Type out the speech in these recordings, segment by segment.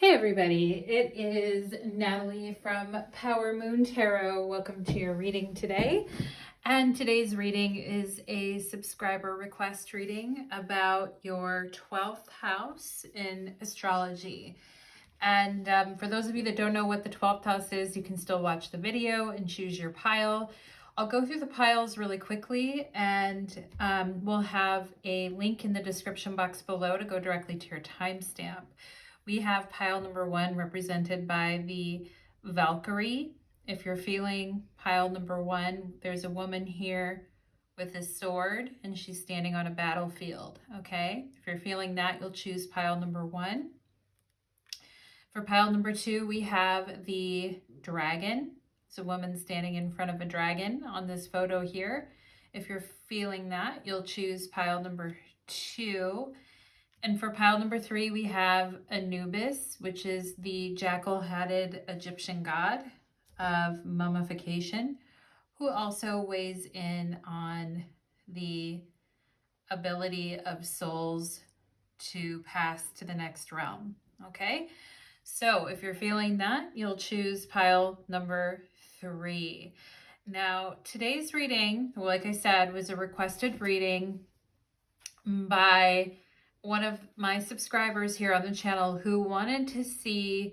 Hey everybody, it is Natalie from Power Moon Tarot. Welcome to your reading today. And today's reading is a subscriber request reading about your 12th house in astrology. And for those of you that don't know what the 12th house is, you can still watch the video and choose your pile. I'll go through the piles really quickly, and we'll have a link in the description box below to go directly to your timestamp. We have pile number 1 represented by the Valkyrie. If you're feeling pile number 1, there's a woman here with a sword and she's standing on a battlefield, okay? If you're feeling that, you'll choose pile number 1. For pile number 2, we have the dragon. It's a woman standing in front of a dragon on this photo here. If you're feeling that, you'll choose pile number 2. And for pile number 3, we have Anubis, which is the jackal-headed Egyptian god of mummification, who also weighs in on the ability of souls to pass to the next realm, okay? So if you're feeling that, you'll choose pile number 3. Now, today's reading, like I said, was a requested reading by one of my subscribers here on the channel who wanted to see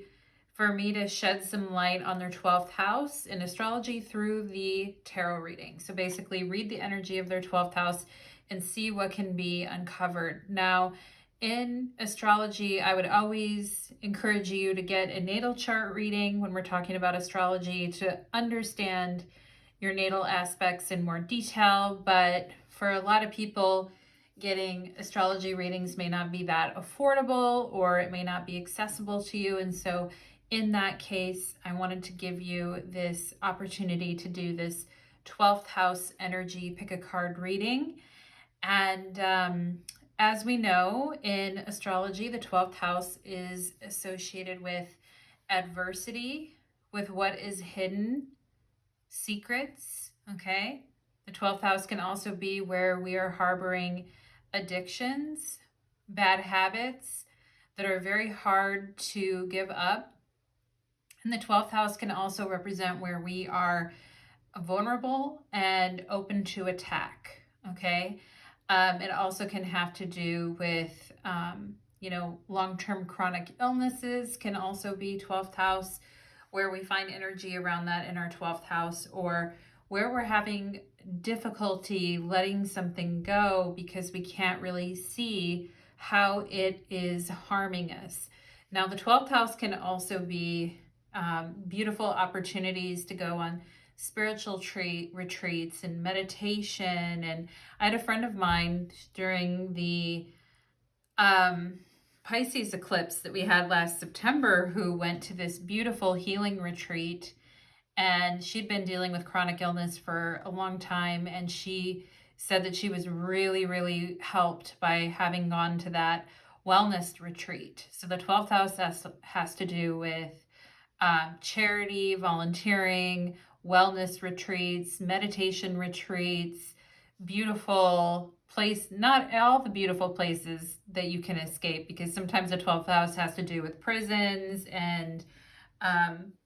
for me to shed some light on their 12th house in astrology through the tarot reading. So basically read the energy of their 12th house and see what can be uncovered. Now, in astrology, I would always encourage you to get a natal chart reading when we're talking about astrology to understand your natal aspects in more detail. But for a lot of people, getting astrology readings may not be that affordable, or it may not be accessible to you. And so in that case, I wanted to give you this opportunity to do this 12th house energy pick a card reading. And as we know, in astrology, the 12th house is associated with adversity, with what is hidden, secrets, okay? The 12th house can also be where we are harboring addictions, bad habits that are very hard to give up. And the 12th house can also represent where we are vulnerable and open to attack, okay? It also can have to do with, long-term chronic illnesses can also be 12th house, where we find energy around that in our 12th house, or where we're having difficulty letting something go because we can't really see how it is harming us. Now, the 12th house can also be beautiful opportunities to go on spiritual retreats and meditation. And I had a friend of mine during the Pisces eclipse that we had last September who went to this beautiful healing retreat. And she'd been dealing with chronic illness for a long time. And she said that she was really, really helped by having gone to that wellness retreat. So the 12th house has to do with charity, volunteering, wellness retreats, meditation retreats, beautiful place, not all the beautiful places that you can escape, because sometimes the 12th house has to do with prisons and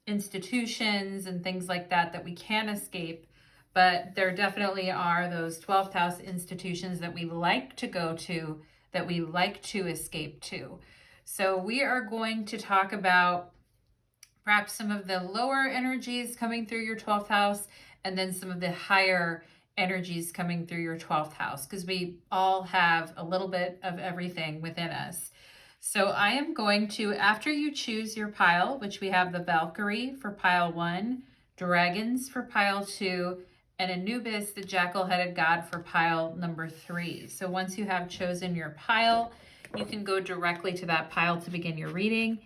institutions and things like that we can escape. But there definitely are those 12th house institutions that we like to go to, that we like to escape to. So we are going to talk about perhaps some of the lower energies coming through your 12th house, and then some of the higher energies coming through your 12th house, because we all have a little bit of everything within us. So I am going to, after you choose your pile, which we have the Valkyrie for pile 1, dragons for pile 2, and Anubis, the jackal-headed god, for pile number 3. So once you have chosen your pile, you can go directly to that pile to begin your reading.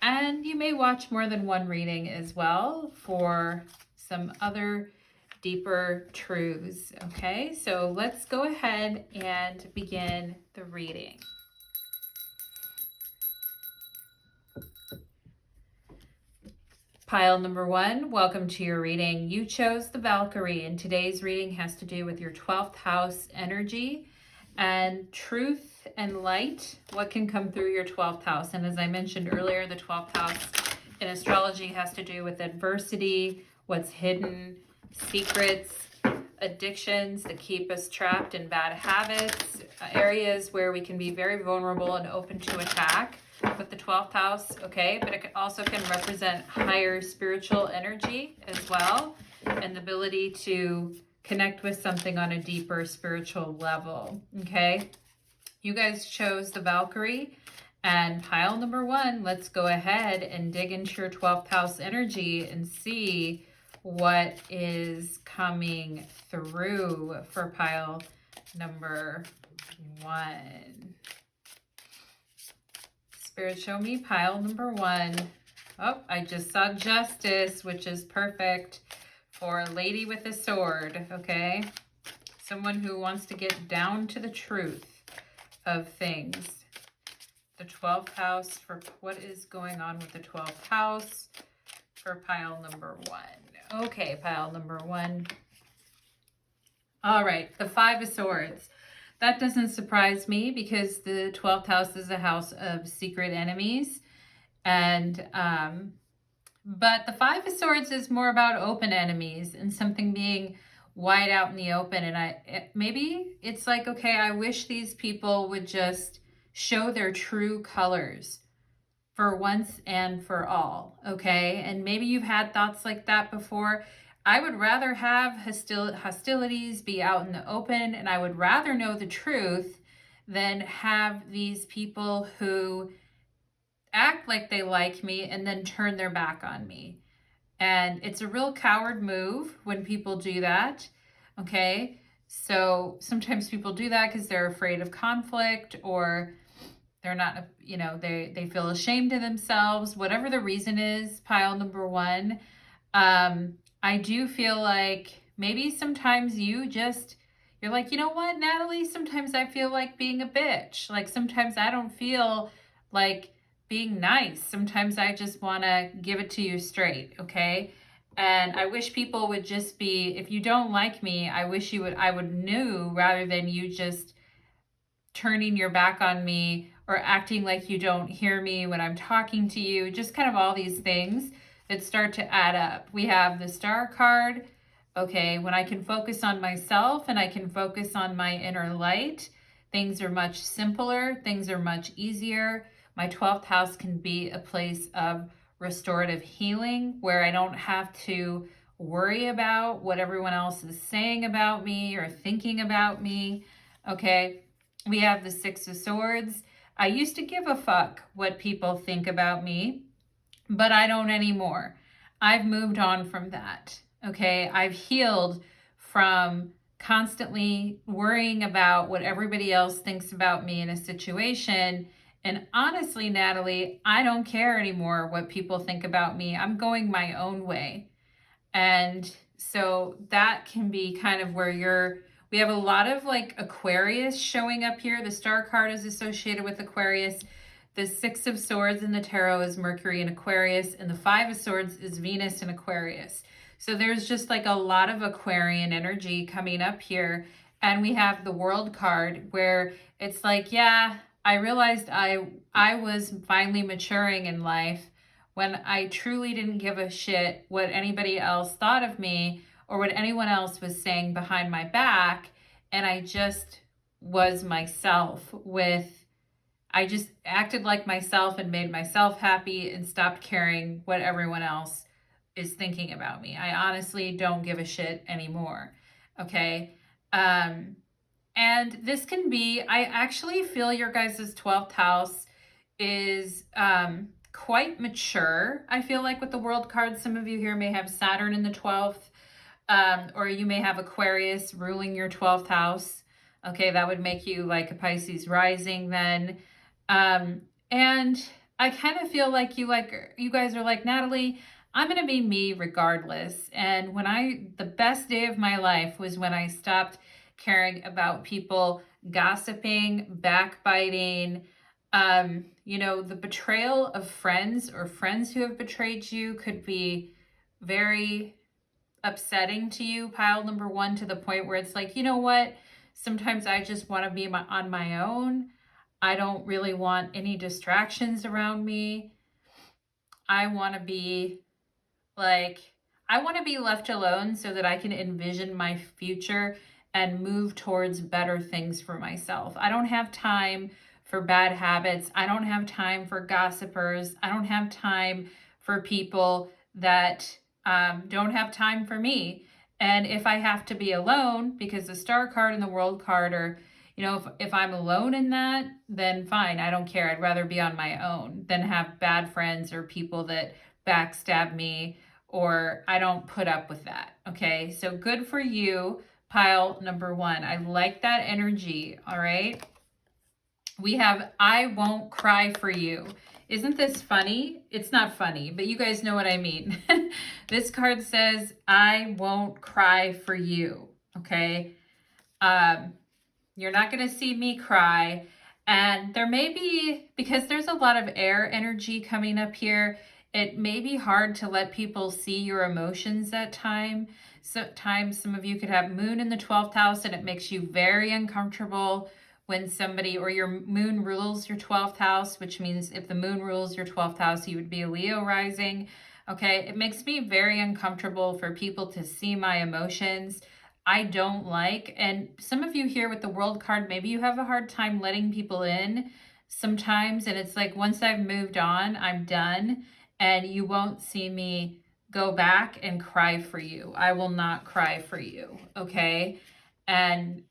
And you may watch more than one reading as well for some other deeper truths, okay? So let's go ahead and begin the reading. Pile number 1, welcome to your reading. You chose the Valkyrie, and today's reading has to do with your 12th house energy and truth and light. What can come through your 12th house? And as I mentioned earlier, the 12th house in astrology has to do with adversity, what's hidden, secrets, addictions that keep us trapped in bad habits, areas where we can be very vulnerable and open to attack with the 12th house, okay? But it also can represent higher spiritual energy as well, and the ability to connect with something on a deeper spiritual level, okay? You guys chose the Valkyrie, and pile number 1, let's go ahead and dig into your 12th house energy and see what is coming through for pile number 1. Spirit, show me pile number 1. Oh, I just saw Justice, which is perfect for a lady with a sword, okay? Someone who wants to get down to the truth of things. The 12th house, for what is going on with the 12th house for pile number 1. Okay, pile number 1. All right, the 5 of Swords. That doesn't surprise me because the 12th house is a house of secret enemies. And, but the 5 of Swords is more about open enemies and something being wide out in the open. And maybe it's like, okay, I wish these people would just show their true colors for once and for all, okay? And maybe you've had thoughts like that before. I would rather have hostilities be out in the open, and I would rather know the truth than have these people who act like they like me and then turn their back on me. And it's a real coward move when people do that, okay? So sometimes people do that because they're afraid of conflict, or they're not, you know, they feel ashamed of themselves, whatever the reason is, pile number 1. I do feel like maybe sometimes you're like, you know what, Natalie, sometimes I feel like being a bitch. Like sometimes I don't feel like being nice. Sometimes I just want to give it to you straight, okay? And I wish people would just be, if you don't like me, I would know rather than you just turning your back on me or acting like you don't hear me when I'm talking to you, just kind of all these things that start to add up. We have the Star card. Okay, when I can focus on myself and I can focus on my inner light, things are much simpler, things are much easier. My 12th house can be a place of restorative healing where I don't have to worry about what everyone else is saying about me or thinking about me. Okay, we have the 6 of Swords. I used to give a fuck what people think about me, but I don't anymore. I've moved on from that, okay? I've healed from constantly worrying about what everybody else thinks about me in a situation. And honestly, Natalie, I don't care anymore what people think about me. I'm going my own way. And so that can be kind of where we have a lot of like Aquarius showing up here. The Star card is associated with Aquarius. The 6 of Swords in the tarot is Mercury in Aquarius, and the 5 of Swords is Venus in Aquarius. So there's just like a lot of Aquarian energy coming up here. And we have the World card where it's like, yeah, I realized I was finally maturing in life when I truly didn't give a shit what anybody else thought of me or what anyone else was saying behind my back. And I just was myself I just acted like myself and made myself happy and stopped caring what everyone else is thinking about me. I honestly don't give a shit anymore. Okay. And this can be, I actually feel your guys' 12th house is quite mature. I feel like with the World card, some of you here may have Saturn in the 12th, or you may have Aquarius ruling your 12th house. Okay, that would make you like a Pisces rising then. And I kind of feel like you guys are like, Natalie, I'm going to be me regardless. And the best day of my life was when I stopped caring about people gossiping, backbiting, the betrayal of friends or friends who have betrayed you could be very upsetting to you, pile number 1, to the point where it's like, you know what? Sometimes I just want to be on my own. I don't really want any distractions around me. I want to be left alone so that I can envision my future and move towards better things for myself. I don't have time for bad habits. I don't have time for gossipers. I don't have time for people that don't have time for me. And if I have to be alone, because the Star card and the World card are, if I'm alone in that, then fine. I don't care. I'd rather be on my own than have bad friends or people that backstab me, or I don't put up with that. Okay, so good for you, pile number 1. I like that energy. All right. We have I won't cry for you. Isn't this funny? It's not funny, but you guys know what I mean. This card says, I won't cry for you. Okay. You're not going to see me cry. And there may be, because there's a lot of air energy coming up here, it may be hard to let people see your emotions at times. Some of you could have moon in the 12th house and it makes you very uncomfortable when somebody, or your moon rules your 12th house, which means if the moon rules your 12th house, you would be a Leo rising. Okay, it makes me very uncomfortable for people to see my emotions. I don't like, and some of you here with the World card, maybe you have a hard time letting people in sometimes, and it's like once I've moved on, I'm done, and you won't see me go back and cry for you. I will not cry for you, okay? And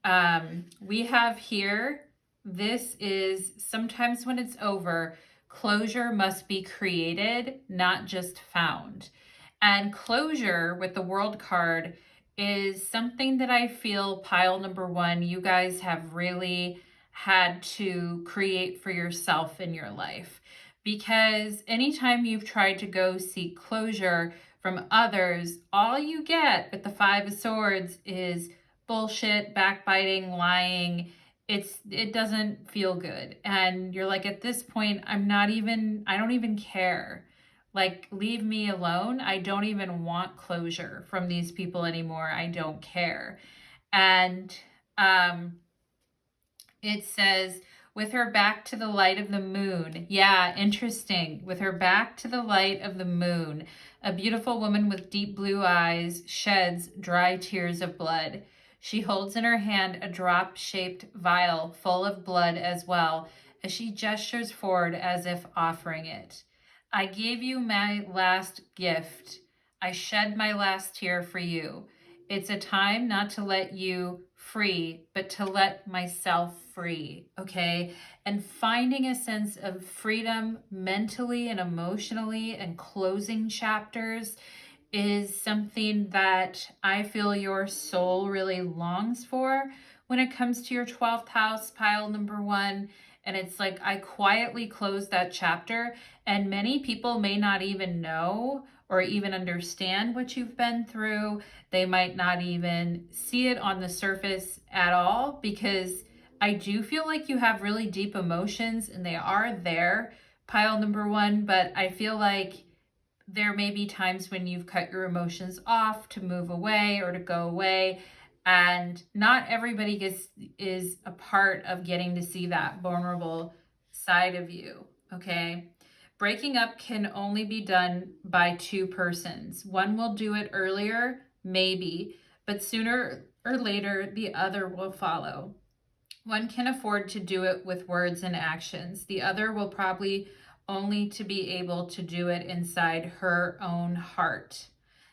we have here, this is sometimes when it's over, closure must be created, not just found. And closure with the World card is something that I feel, pile number 1, you guys have really had to create for yourself in your life. Because anytime you've tried to go seek closure from others, all you get with the 5 of Swords is bullshit, backbiting, lying. It doesn't feel good. And you're like, at this point, I don't even care. Like, leave me alone. I don't even want closure from these people anymore. I don't care. And it says, with her back to the light of the moon. Yeah, interesting. With her back to the light of the moon, a beautiful woman with deep blue eyes sheds dry tears of blood. She holds in her hand a drop-shaped vial full of blood as well, as she gestures forward as if offering it. I gave you my last gift. I shed my last tear for you. It's a time not to let you free, but to let myself free, okay? And finding a sense of freedom mentally and emotionally and closing chapters is something that I feel your soul really longs for when it comes to your 12th house, pile number 1. And it's like, I quietly close that chapter, and many people may not even know or even understand what you've been through. They might not even see it on the surface at all, because I do feel like you have really deep emotions and they are there, pile number 1, but I feel like there may be times when you've cut your emotions off to move away or to go away. And not everybody is a part of getting to see that vulnerable side of you, okay? Breaking up can only be done by 2 persons. One will do it earlier, maybe, but sooner or later, the other will follow. One can afford to do it with words and actions. The other will probably only to be able to do it inside her own heart.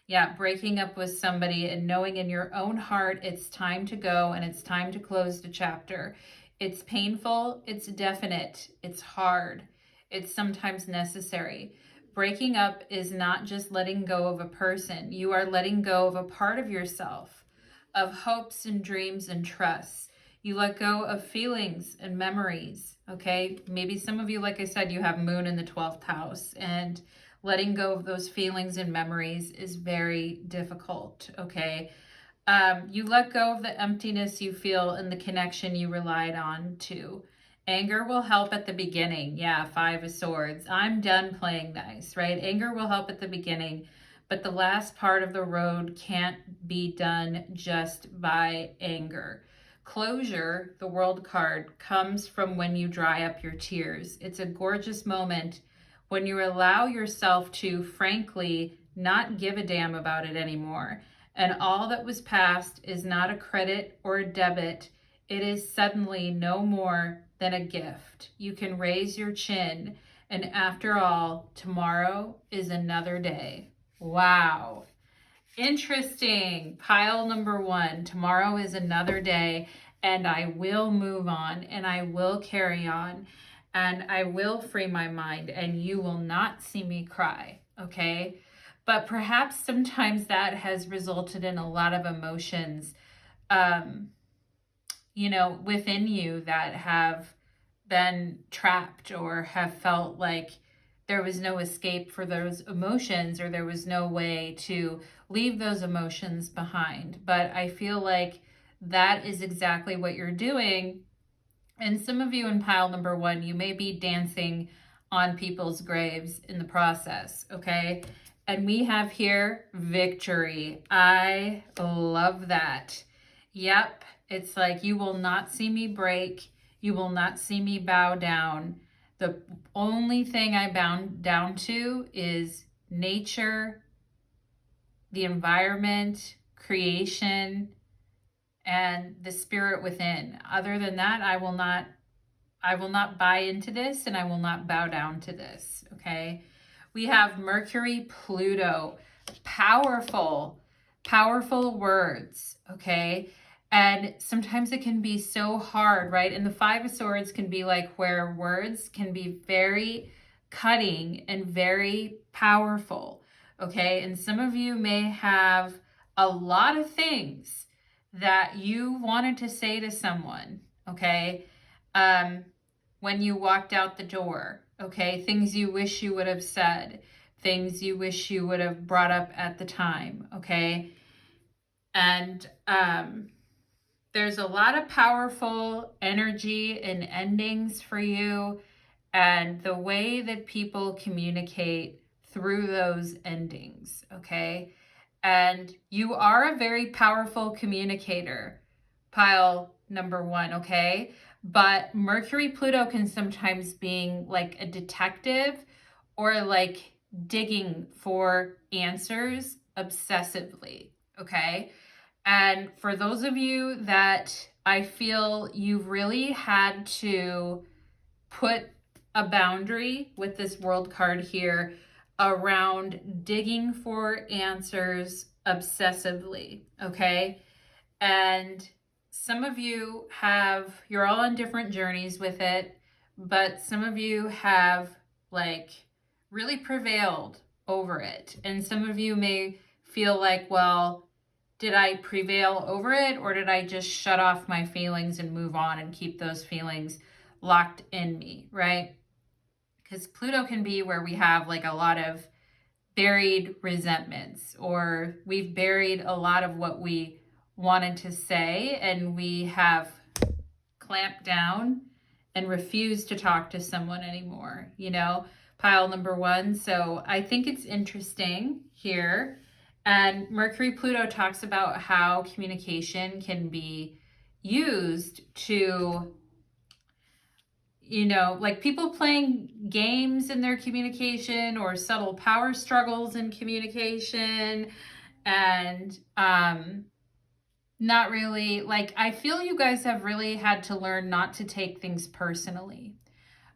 Yeah, breaking up with somebody and knowing in your own heart it's time to go and it's time to close the chapter. It's painful, it's definite, it's hard, it's sometimes necessary. Breaking up is not just letting go of a person. You are letting go of a part of yourself, of hopes and dreams and trusts. You let go of feelings and memories, okay? Maybe some of you, like I said, you have moon in the 12th house, and letting go of those feelings and memories is very difficult, okay? You let go of the emptiness you feel and the connection you relied on to. Anger will help at the beginning. Yeah, 5 of Swords. I'm done playing nice, right? Anger will help at the beginning, but the last part of the road can't be done just by anger. Closure, the World card, comes from when you dry up your tears. It's a gorgeous moment when you allow yourself to, frankly, not give a damn about it anymore. And all that was past is not a credit or a debit. It is suddenly no more than a gift. You can raise your chin. And after all, tomorrow is another day. Wow. Interesting. Pile number 1. Tomorrow is another day, and I will move on, and I will carry on, and I will free my mind, and you will not see me cry. Okay? But perhaps sometimes that has resulted in a lot of emotions, within you that have been trapped or have felt like there was no escape for those emotions, or there was no way to leave those emotions behind. But I feel like that is exactly what you're doing. And some of you in pile number 1, you may be dancing on people's graves in the process, okay? And we have here victory. I love that. Yep, it's like, you will not see me break. You will not see me bow down. The only thing I bow down to is nature, the environment, creation, and the spirit within. Other than that, I will not buy into this, and I will not bow down to this, okay? We have Mercury, Pluto, powerful words, okay? And sometimes it can be so hard, right? And the 5 of Swords can be like where words can be very cutting and very powerful, okay? And some of you may have a lot of things that you wanted to say to someone, okay? When you walked out the door, okay? Things you wish you would have said, things you wish you would have brought up at the time, okay? And there's a lot of powerful energy and endings for you, and the way that people communicate through those endings, okay? And you are a very powerful communicator, pile number 1, okay? But Mercury Pluto can sometimes be like a detective, or like digging for answers obsessively, okay? And for those of you that I feel you've really had to put a boundary with this World card here around digging for answers obsessively, okay? And some of you you're all on different journeys with it, but some of you have like really prevailed over it. And some of you may feel like, well, did I prevail over it, or did I just shut off my feelings and move on and keep those feelings locked in me, right? Because Pluto can be where we have like a lot of buried resentments, or we've buried a lot of what we wanted to say, and we have clamped down and refused to talk to someone anymore, pile number 1. So I think it's interesting here. And Mercury Pluto talks about how communication can be used to, like people playing games in their communication, or subtle power struggles in communication. And not really, like, I feel you guys have really had to learn not to take things personally.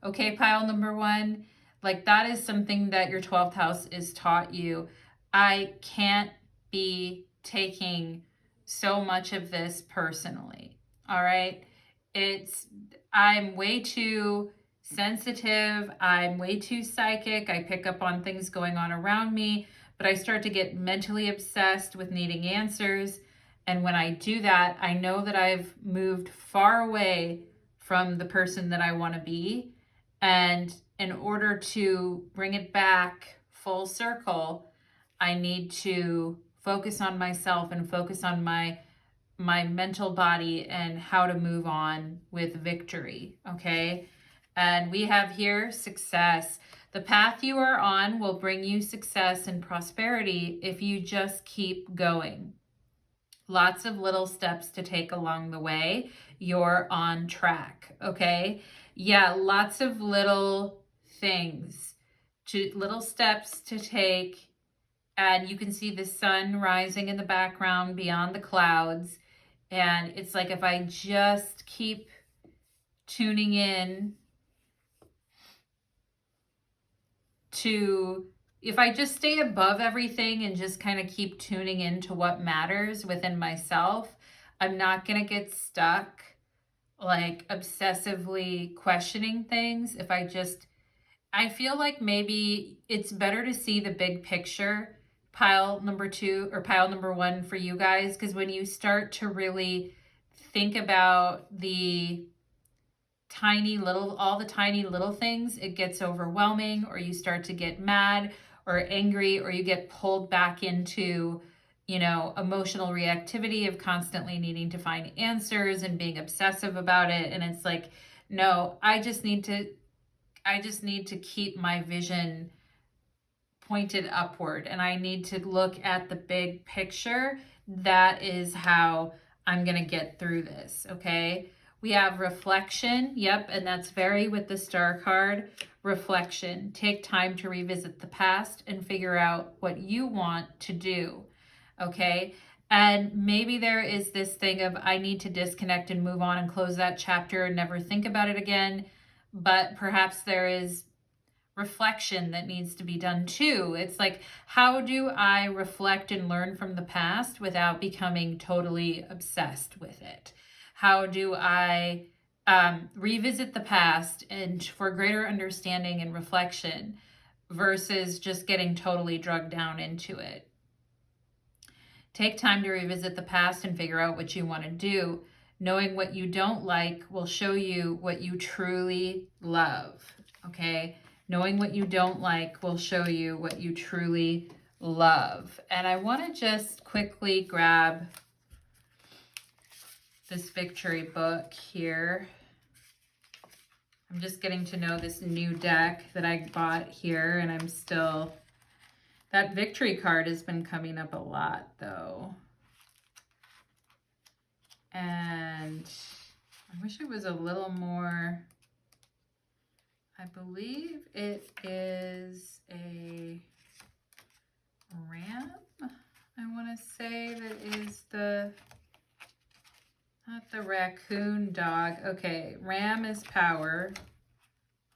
Okay, pile number 1, like that is something that your 12th house is taught you. I can't be taking so much of this personally. All right. I'm way too sensitive. I'm way too psychic. I pick up on things going on around me, but I start to get mentally obsessed with needing answers. And when I do that, I know that I've moved far away from the person that I want to be. And in order to bring it back full circle, I need to focus on myself and focus on my mental body and how to move on with victory, okay? And we have here success. The path you are on will bring you success and prosperity if you just keep going. Lots of little steps to take along the way. You're on track, okay? Yeah, lots of little things, little steps to take. And you can see the sun rising in the background beyond the clouds. And it's like if I just keep tuning in to, if I just stay above everything and just kind of keep tuning into what matters within myself, I'm not going to get stuck like obsessively questioning things. If I feel like maybe it's better to see the big picture, pile number 2 or pile number 1 for you guys, because when you start to really think about all the tiny little things, it gets overwhelming, or you start to get mad or angry, or you get pulled back into, emotional reactivity of constantly needing to find answers and being obsessive about it. And it's like, no, I just need to keep my vision pointed upward, and I need to look at the big picture. That is how I'm going to get through this, okay? We have reflection. Yep, and that's very with the star card. Reflection. Take time to revisit the past and figure out what you want to do, okay? And maybe there is this thing of I need to disconnect and move on and close that chapter and never think about it again. But perhaps there is reflection that needs to be done too. It's like, how do I reflect and learn from the past without becoming totally obsessed with it? How do I revisit the past and for greater understanding and reflection versus just getting totally drugged down into it? Take time to revisit the past and figure out what you want to do. Knowing what you don't like will show you what you truly love, okay? Knowing what you don't like will show you what you truly love. And I want to just quickly grab this victory book here. I'm just getting to know this new deck that I bought here, and I'm still, that victory card has been coming up a lot though. And I wish it was a little more, I believe it is a ram, I want to say, that is not the raccoon dog. Okay, ram is power.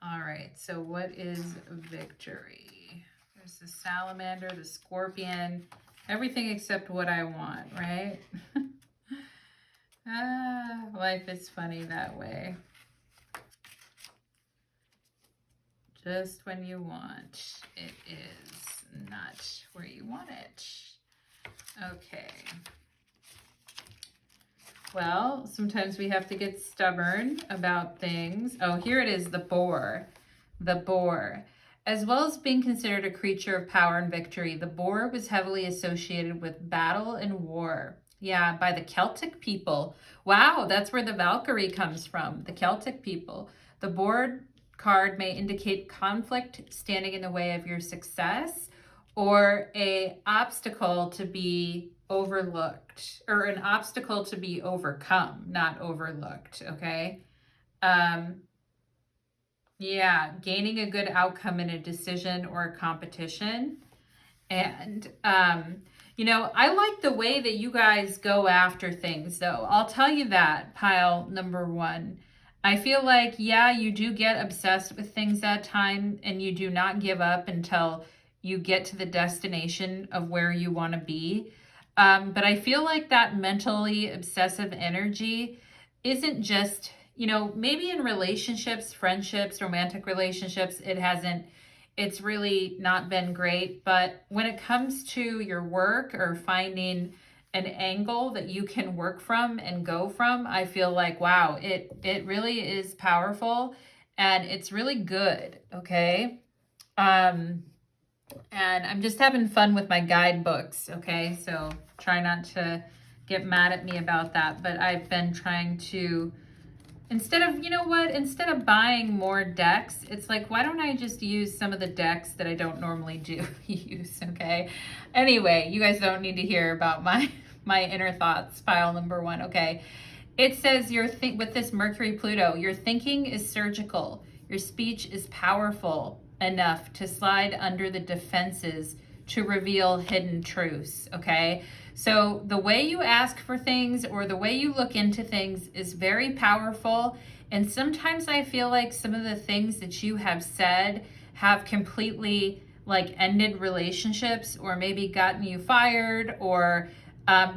All right, so what is victory? There's the salamander, the scorpion, everything except what I want, right? Life is funny that way. Just when you want, it is not where you want it. Okay. Well, sometimes we have to get stubborn about things. Oh, here it is, the boar. The boar. As well as being considered a creature of power and victory, the boar was heavily associated with battle and war. Yeah, by the Celtic people. Wow, that's where the Valkyrie comes from, the Celtic people. The boar card may indicate conflict standing in the way of your success, or an obstacle to be overlooked, or an obstacle to be overcome, not overlooked, okay? Yeah, gaining a good outcome in a decision or a competition. And, I like the way that you guys go after things, though. I'll tell you that, pile number 1. I feel like, yeah, you do get obsessed with things at time, and you do not give up until you get to the destination of where you want to be. But I feel like that mentally obsessive energy isn't just, maybe in relationships, friendships, romantic relationships, it's really not been great. But when it comes to your work or finding an angle that you can work from and go from, I feel like, wow, it really is powerful and it's really good, okay? And I'm just having fun with my guidebooks, okay? So try not to get mad at me about that, but I've been trying to, instead of buying more decks, it's like, why don't I just use some of the decks that I don't normally use, okay? Anyway, you guys don't need to hear about my my inner thoughts, pile number 1, okay? It says with this Mercury Pluto, your thinking is surgical. Your speech is powerful enough to slide under the defenses to reveal hidden truths, okay? So the way you ask for things or the way you look into things is very powerful. And sometimes I feel like some of the things that you have said have completely like ended relationships or maybe gotten you fired or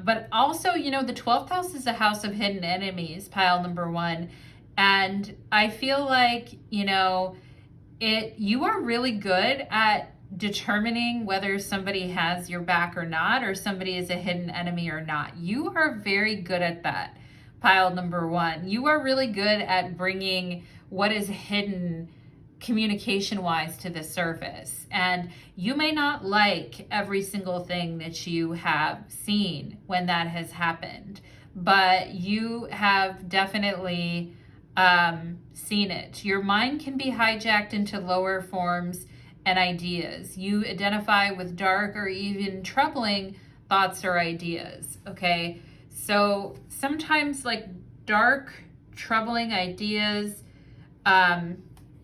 but also, you know, the 12th house is a house of hidden enemies, pile number 1. And I feel like, you know, you are really good at determining whether somebody has your back or not, or somebody is a hidden enemy or not. You are very good at that, pile number 1. You are really good at bringing what is hidden communication-wise to the surface. And you may not like every single thing that you have seen when that has happened, but you have definitely seen it. Your mind can be hijacked into lower forms and ideas. You identify with dark or even troubling thoughts or ideas, okay? So sometimes like dark, troubling ideas,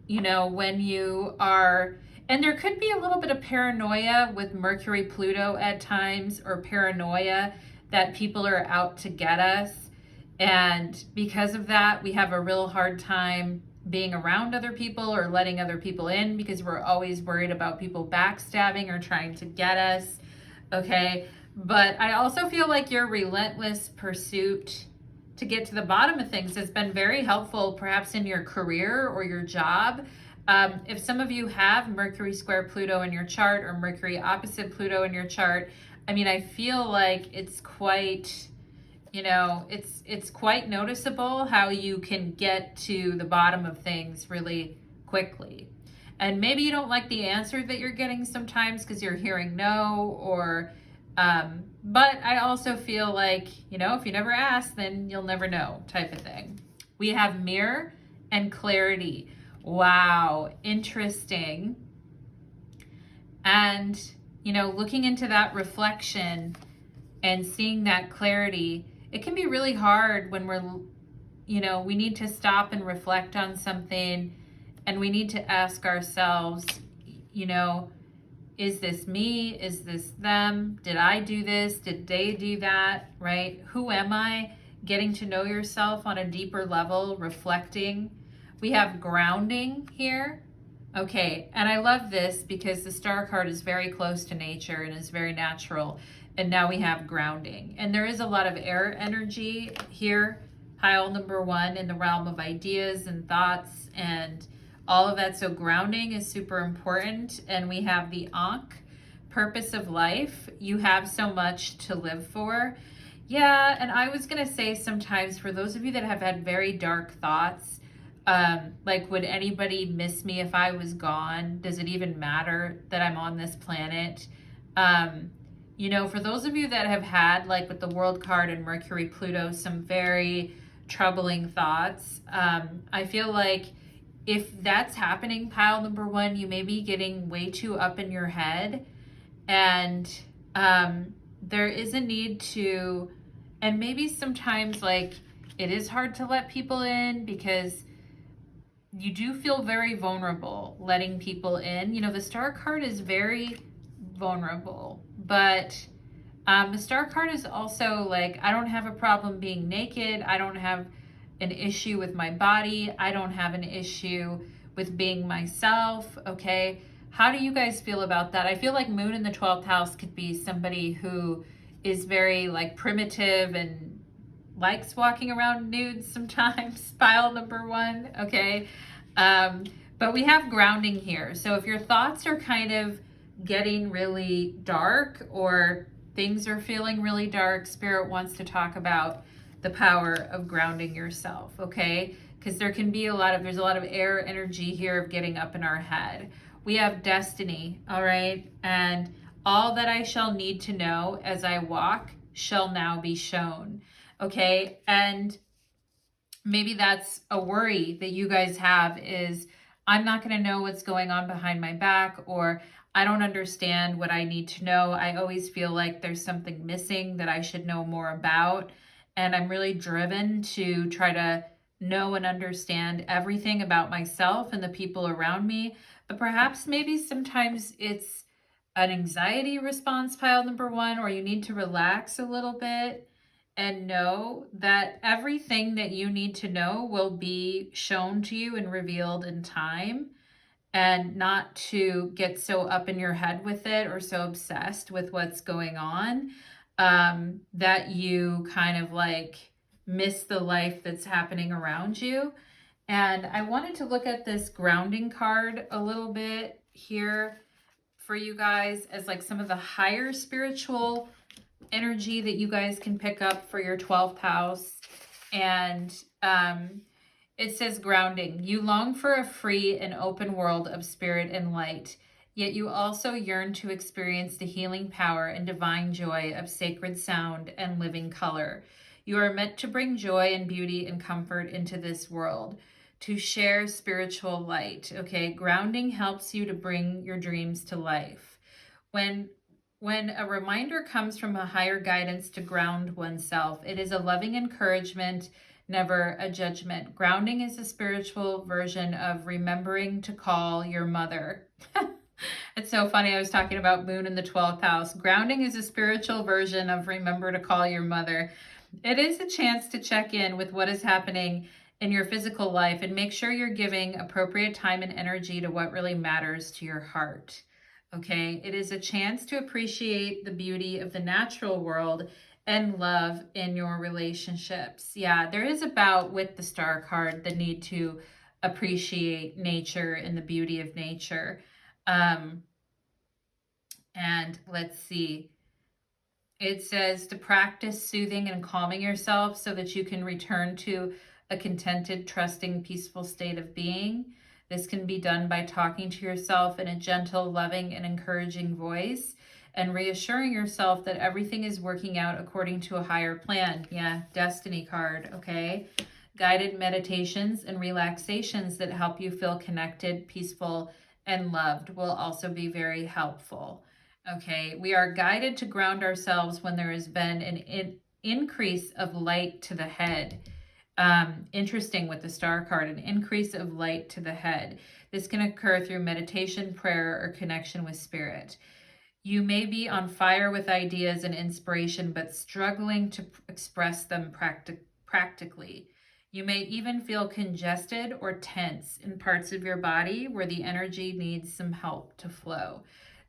you know, when you are, and there could be a little bit of paranoia with Mercury Pluto at times, or paranoia that people are out to get us. And because of that, we have a real hard time being around other people or letting other people in because we're always worried about people backstabbing or trying to get us, okay? But I also feel like your relentless pursuit to get to the bottom of things has been very helpful, perhaps in your career or your job. If some of you have Mercury square Pluto in your chart or Mercury opposite Pluto in your chart, I mean, I feel like it's quite, you know, it's quite noticeable how you can get to the bottom of things really quickly. And maybe you don't like the answer that you're getting sometimes because you're hearing no, or but I also feel like, you know, if you never ask, then you'll never know, type of thing. We have mirror and clarity. Wow, interesting. And, you know, looking into that reflection and seeing that clarity, it can be really hard when we're, you know, we need to stop and reflect on something, and we need to ask ourselves, you know, is this me? Is this them? Did I do this? Did they do that? Right? Who am I? Getting to know yourself on a deeper level, reflecting. We have grounding here. Okay, and I love this because the star card is very close to nature and is very natural. And now we have grounding. And there is a lot of air energy here, pile number 1, in the realm of ideas and thoughts and all of that. So grounding is super important. And we have the Ankh, purpose of life. You have so much to live for. Yeah, and I was going to say sometimes for those of you that have had very dark thoughts, like, would anybody miss me if I was gone? Does it even matter that I'm on this planet? You know, for those of you that have had, like with the World card and Mercury Pluto, some very troubling thoughts, I feel like if that's happening, pile number 1, you may be getting way too up in your head. And there is a need to, and maybe sometimes like it is hard to let people in because you do feel very vulnerable letting people in. You know, the star card is very vulnerable, but the star card is also like, I don't have a problem being naked. I don't have an issue with my body. I don't have an issue with being myself. Okay. How do you guys feel about that? I feel like Moon in the 12th house could be somebody who is very like primitive and likes walking around nude sometimes, pile number 1. Okay. But we have grounding here. So if your thoughts are kind of getting really dark or things are feeling really dark, Spirit wants to talk about the power of grounding yourself, okay? Because there's a lot of air energy here of getting up in our head. We have destiny, all right? And all that I shall need to know as I walk shall now be shown, okay? And maybe that's a worry that you guys have is, I'm not going to know what's going on behind my back, or I don't understand what I need to know. I always feel like there's something missing that I should know more about. And I'm really driven to try to know and understand everything about myself and the people around me. But perhaps maybe sometimes it's an anxiety response, pile number one, or you need to relax a little bit and know that everything that you need to know will be shown to you and revealed in time, and not to get so up in your head with it or so obsessed with what's going on, that you kind of like miss the life that's happening around you. And I wanted to look at this grounding card a little bit here for you guys as like some of the higher spiritual energy that you guys can pick up for your 12th house. And it says grounding. You long for a free and open world of spirit and light, yet you also yearn to experience the healing power and divine joy of sacred sound and living color. You are meant to bring joy and beauty and comfort into this world, to share spiritual light. Okay, grounding helps you to bring your dreams to life. When a reminder comes from a higher guidance to ground oneself, it is a loving encouragement, never a judgment. Grounding is a spiritual version of remembering to call your mother. It's so funny. I was talking about moon in the 12th house. Grounding is a spiritual version of remember to call your mother. It is a chance to check in with what is happening in your physical life and make sure you're giving appropriate time and energy to what really matters to your heart. Okay, it is a chance to appreciate the beauty of the natural world and love in your relationships. Yeah, there is about, with the star card, the need to appreciate nature and the beauty of nature. And let's see. It says to practice soothing and calming yourself so that you can return to a contented, trusting, peaceful state of being. This can be done by talking to yourself in a gentle, loving, and encouraging voice and reassuring yourself that everything is working out according to a higher plan. Yeah, destiny card, okay? Guided meditations and relaxations that help you feel connected, peaceful, and loved will also be very helpful. Okay, we are guided to ground ourselves when there has been an increase of light to the head. Interesting with the star card, an increase of light to the head. This can occur through meditation, prayer, or connection with spirit. You may be on fire with ideas and inspiration, but struggling to express them practically. You may even feel congested or tense in parts of your body where the energy needs some help to flow.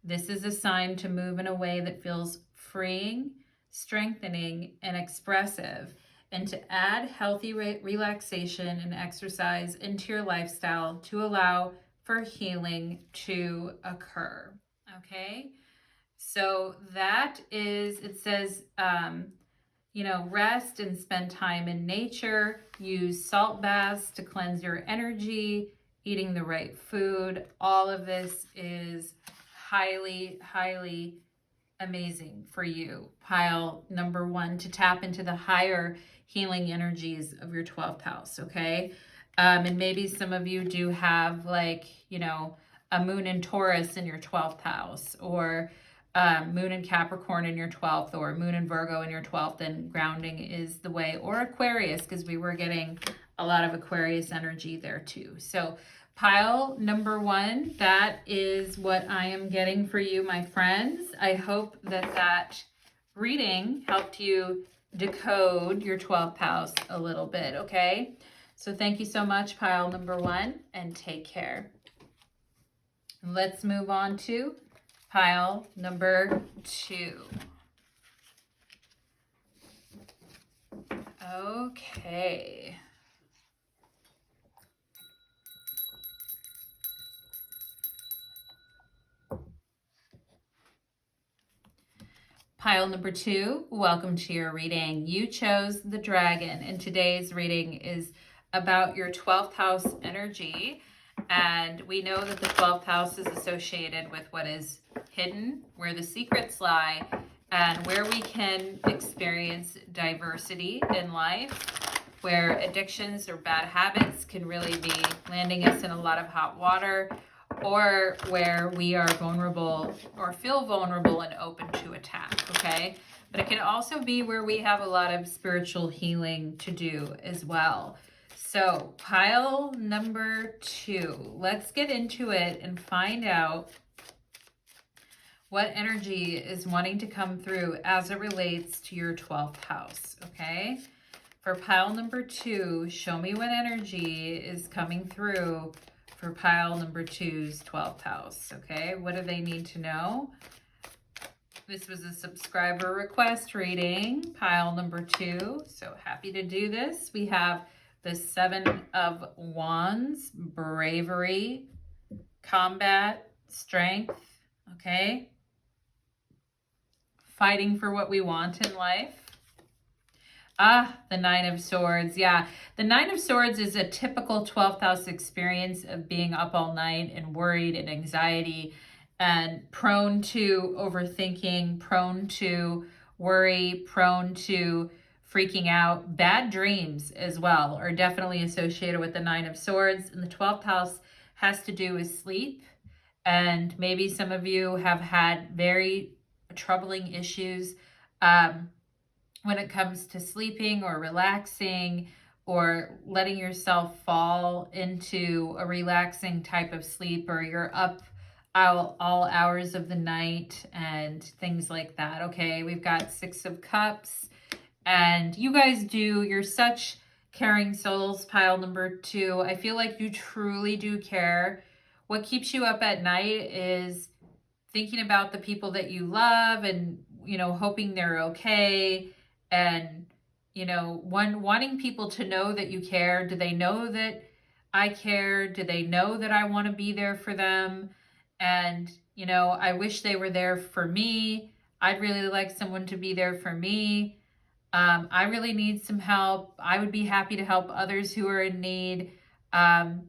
This is a sign to move in a way that feels freeing, strengthening, and expressive, and to add healthy relaxation and exercise into your lifestyle to allow for healing to occur. Okay, so that is, it says, rest and spend time in nature, use salt baths to cleanse your energy, eating the right food. All of this is highly, highly amazing for you. Pile number one, to tap into the higher healing energies of your 12th house, okay? And maybe some of you do have a moon in Taurus in your 12th house, or moon in Capricorn in your 12th, or moon in Virgo in your 12th, and grounding is the way, or Aquarius, because we were getting a lot of Aquarius energy there too. So pile number one, that is what I am getting for you, my friends. I hope that reading helped you decode your 12th house a little bit, okay? So thank you so much, pile number one, and take care. Let's move on to pile number two. Okay. Pile number two, welcome to your reading. You chose the dragon, and today's reading is about your 12th house energy. And we know that the 12th house is associated with what is hidden, where the secrets lie, and where we can experience diversity in life, where addictions or bad habits can really be landing us in a lot of hot water, or where we are vulnerable or feel vulnerable and open to attack, okay? But it can also be where we have a lot of spiritual healing to do as well. So pile number 2, let's get into it and find out what energy is wanting to come through as it relates to your 12th house, okay? For pile number 2, show me what energy is coming through for pile number 2's 12th house, okay? What do they need to know? This was a subscriber request reading, pile number 2, so happy to do this. We have the 7 of Wands, bravery, combat, strength, okay? Fighting for what we want in life. The 9 of Swords. Yeah, the 9 of Swords is a typical 12th house experience of being up all night and worried and anxiety and prone to overthinking, prone to worry, prone to freaking out. Bad dreams as well are definitely associated with the 9 of Swords. And the 12th house has to do with sleep. And maybe some of you have had very troubling issues when it comes to sleeping or relaxing or letting yourself fall into a relaxing type of sleep, or you're up all hours of the night and things like that. Okay, we've got 6 of Cups, and you guys you're such caring souls, pile number 2. I feel like you truly do care. What keeps you up at night is thinking about the people that you love and, hoping they're okay, and, wanting people to know that you care. Do they know that I care? Do they know that I want to be there for them? And, I wish they were there for me. I'd really like someone to be there for me. I really need some help. I would be happy to help others who are in need. And,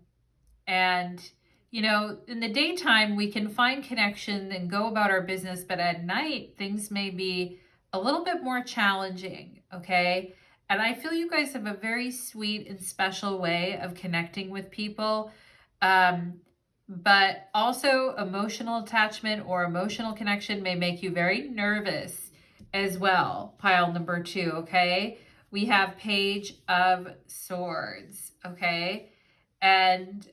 in the daytime, we can find connection and go about our business, but at night, things may be a little bit more challenging, okay? And I feel you guys have a very sweet and special way of connecting with people, but also emotional attachment or emotional connection may make you very nervous as well, pile number 2, okay? We have Page of Swords, okay? And,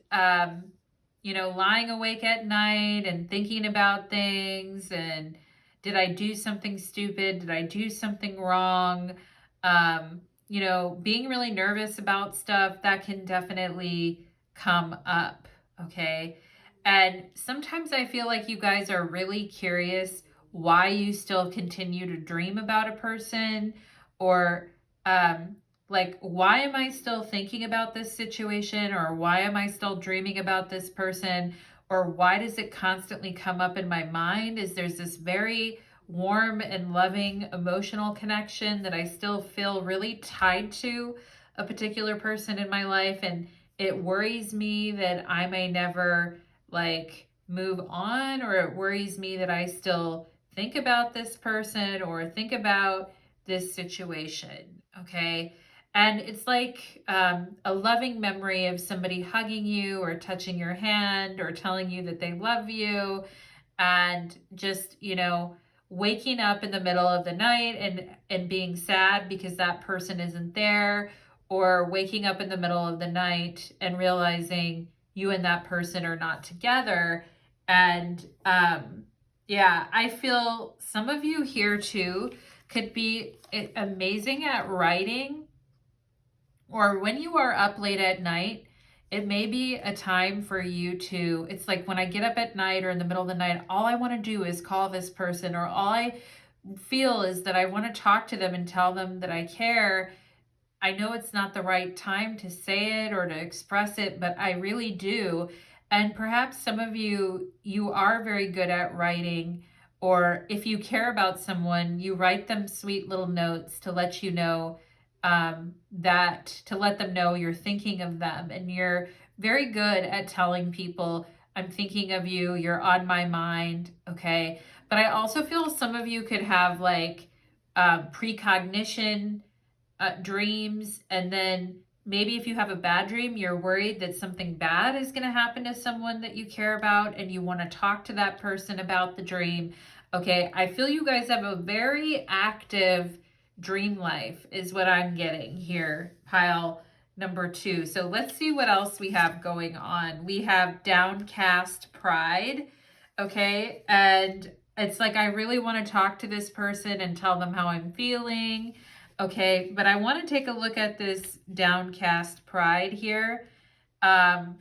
lying awake at night and thinking about things, and did I do something stupid? Did I do something wrong? Being really nervous about stuff, that can definitely come up, okay? And sometimes I feel like you guys are really curious why you still continue to dream about a person, or why am I still thinking about this situation, or why am I still dreaming about this person, or why does it constantly come up in my mind? There's this very warm and loving emotional connection that I still feel really tied to a particular person in my life, and it worries me that I may never move on, or it worries me that I still think about this person or think about this situation, okay? And it's like a loving memory of somebody hugging you or touching your hand or telling you that they love you, and just, waking up in the middle of the night and being sad because that person isn't there, or waking up in the middle of the night and realizing you and that person are not together. And I feel some of you here too could be amazing at writing, or when you are up late at night, it may be a time for you to, it's like when I get up at night or in the middle of the night, all I want to do is call this person, or all I feel is that I want to talk to them and tell them that I care. I know it's not the right time to say it or to express it, but I really do. And perhaps some of you are very good at writing, or if you care about someone, you write them sweet little notes to let you know to let them know you're thinking of them, and you're very good at telling people, I'm thinking of you, you're on my mind, okay? But I also feel some of you could have precognition dreams, and then Maybe if you have a bad dream, you're worried that something bad is going to happen to someone that you care about and you want to talk to that person about the dream. Okay, I feel you guys have a very active dream life is what I'm getting here, pile number 2. So let's see what else we have going on. We have downcast pride, okay? And it's like I really want to talk to this person and tell them how I'm feeling. Okay, but I want to take a look at this downcast pride here. And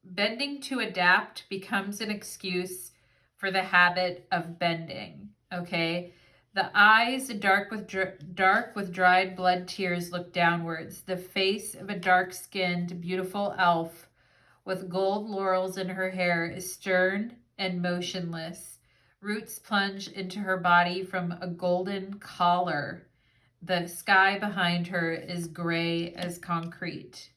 bending to adapt becomes an excuse for the habit of bending. Okay, the eyes, dark with dried blood tears, look downwards. The face of a dark-skinned, beautiful elf with gold laurels in her hair is stern and motionless. Roots plunge into her body from a golden collar. The sky behind her is gray as concrete.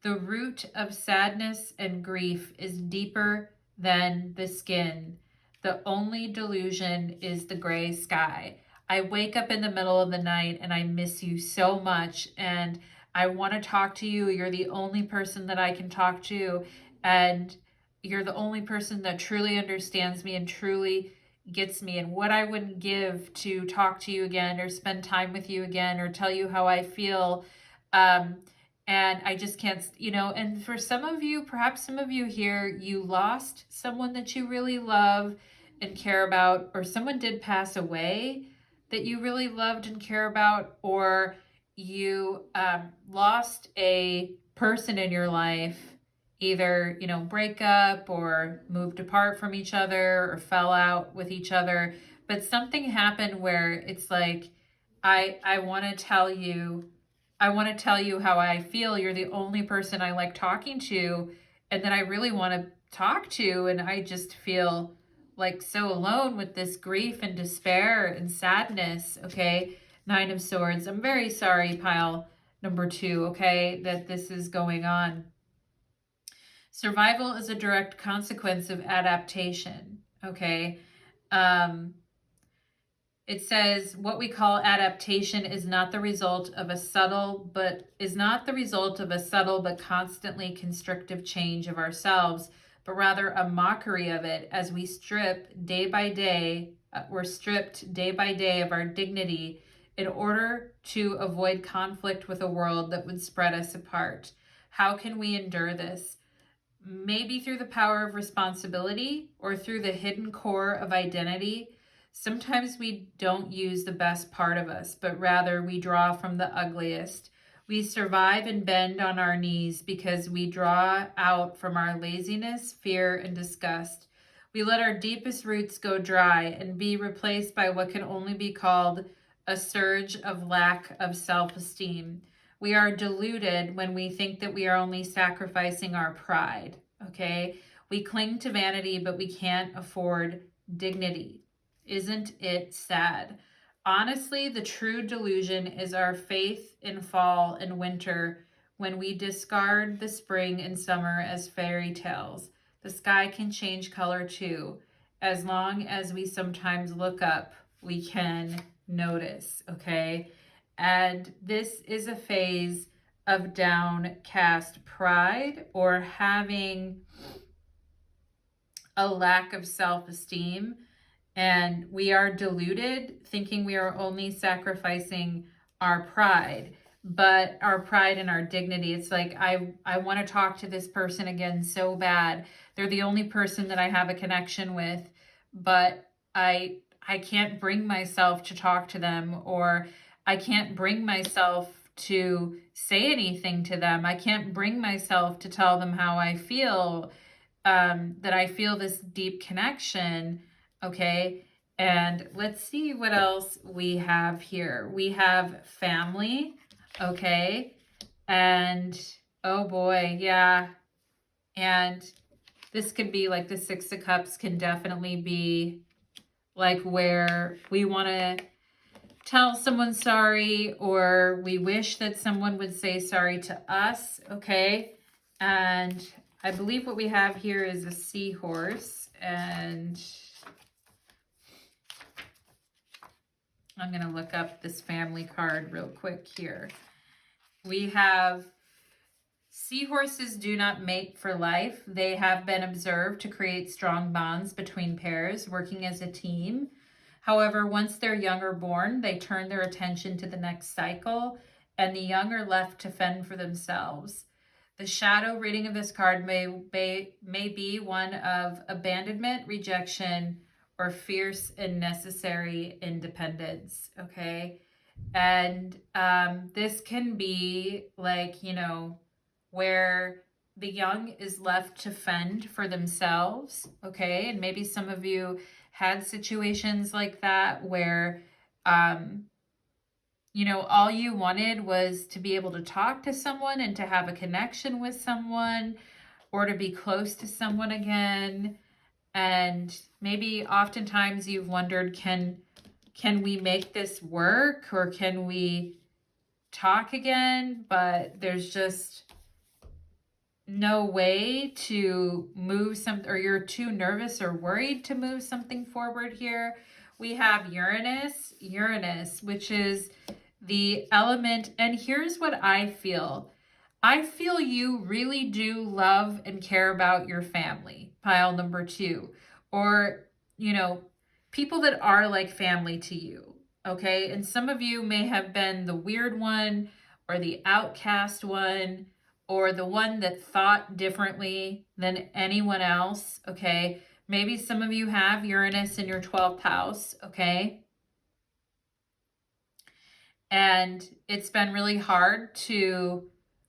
The root of sadness and grief is deeper than the skin. The only delusion is the gray sky. I wake up in the middle of the night and I miss you so much, and I want to talk to you. You're the only person that I can talk to, and you're the only person that truly understands me and truly gets me, and what I wouldn't give to talk to you again or spend time with you again or tell you how I feel. And I just can't, and for some of you, perhaps some of you here, you lost someone that you really love and care about, or someone did pass away that you really loved and care about, or you lost a person in your life, either, break up or moved apart from each other or fell out with each other. But something happened where it's like, I want to tell you how I feel. You're the only person I like talking to and that I really want to talk to. And I just feel like so alone with this grief and despair and sadness. Okay. 9 of Swords. I'm very sorry, pile number 2. Okay. That this is going on. Survival is a direct consequence of adaptation. Okay. It says what we call adaptation is not the result of a subtle but constantly constrictive change of ourselves, but rather a mockery of it as we we're stripped day by day of our dignity in order to avoid conflict with a world that would spread us apart. How can we endure this? Maybe through the power of responsibility or through the hidden core of identity. Sometimes we don't use the best part of us, but rather we draw from the ugliest. We survive and bend on our knees because we draw out from our laziness, fear, and disgust. We let our deepest roots go dry and be replaced by what can only be called a surge of lack of self-esteem. We are deluded when we think that we are only sacrificing our pride, okay? We cling to vanity, but we can't afford dignity. Isn't it sad? Honestly, the true delusion is our faith in fall and winter when we discard the spring and summer as fairy tales. The sky can change color too. As long as we sometimes look up, we can notice, okay? And this is a phase of downcast pride or having a lack of self-esteem. And we are deluded, thinking we are only sacrificing our pride, but our pride and our dignity. It's like, I want to talk to this person again so bad. They're the only person that I have a connection with, but I can't bring myself to talk to them, or I can't bring myself to say anything to them. I can't bring myself to tell them how I feel, that I feel this deep connection. Okay, and let's see what else we have here. We have family, okay, and oh boy, yeah, and this could be like the 6 of Cups can definitely be like where we want to tell someone sorry, or we wish that someone would say sorry to us, okay, and I believe what we have here is a seahorse, and I'm going to look up this family card real quick here. We have seahorses do not mate for life. They have been observed to create strong bonds between pairs, working as a team. However, once their young are born, they turn their attention to the next cycle, and the young are left to fend for themselves. The shadow reading of this card may be one of abandonment, rejection, or fierce and necessary independence, okay? And this can be like, where the young is left to fend for themselves, okay? And maybe some of you had situations like that where, all you wanted was to be able to talk to someone and to have a connection with someone or to be close to someone again. And maybe oftentimes you've wondered, can we make this work, or can we talk again? But there's just no way to move something, or you're too nervous or worried to move something forward here. We have Uranus, which is the element. And here's what I feel. I feel you really do love and care about your family, pile number 2, or, people that are like family to you. Okay. And some of you may have been the weird one, or the outcast one, or the one that thought differently than anyone else. Okay. Maybe some of you have Uranus in your 12th house. Okay. And it's been really hard to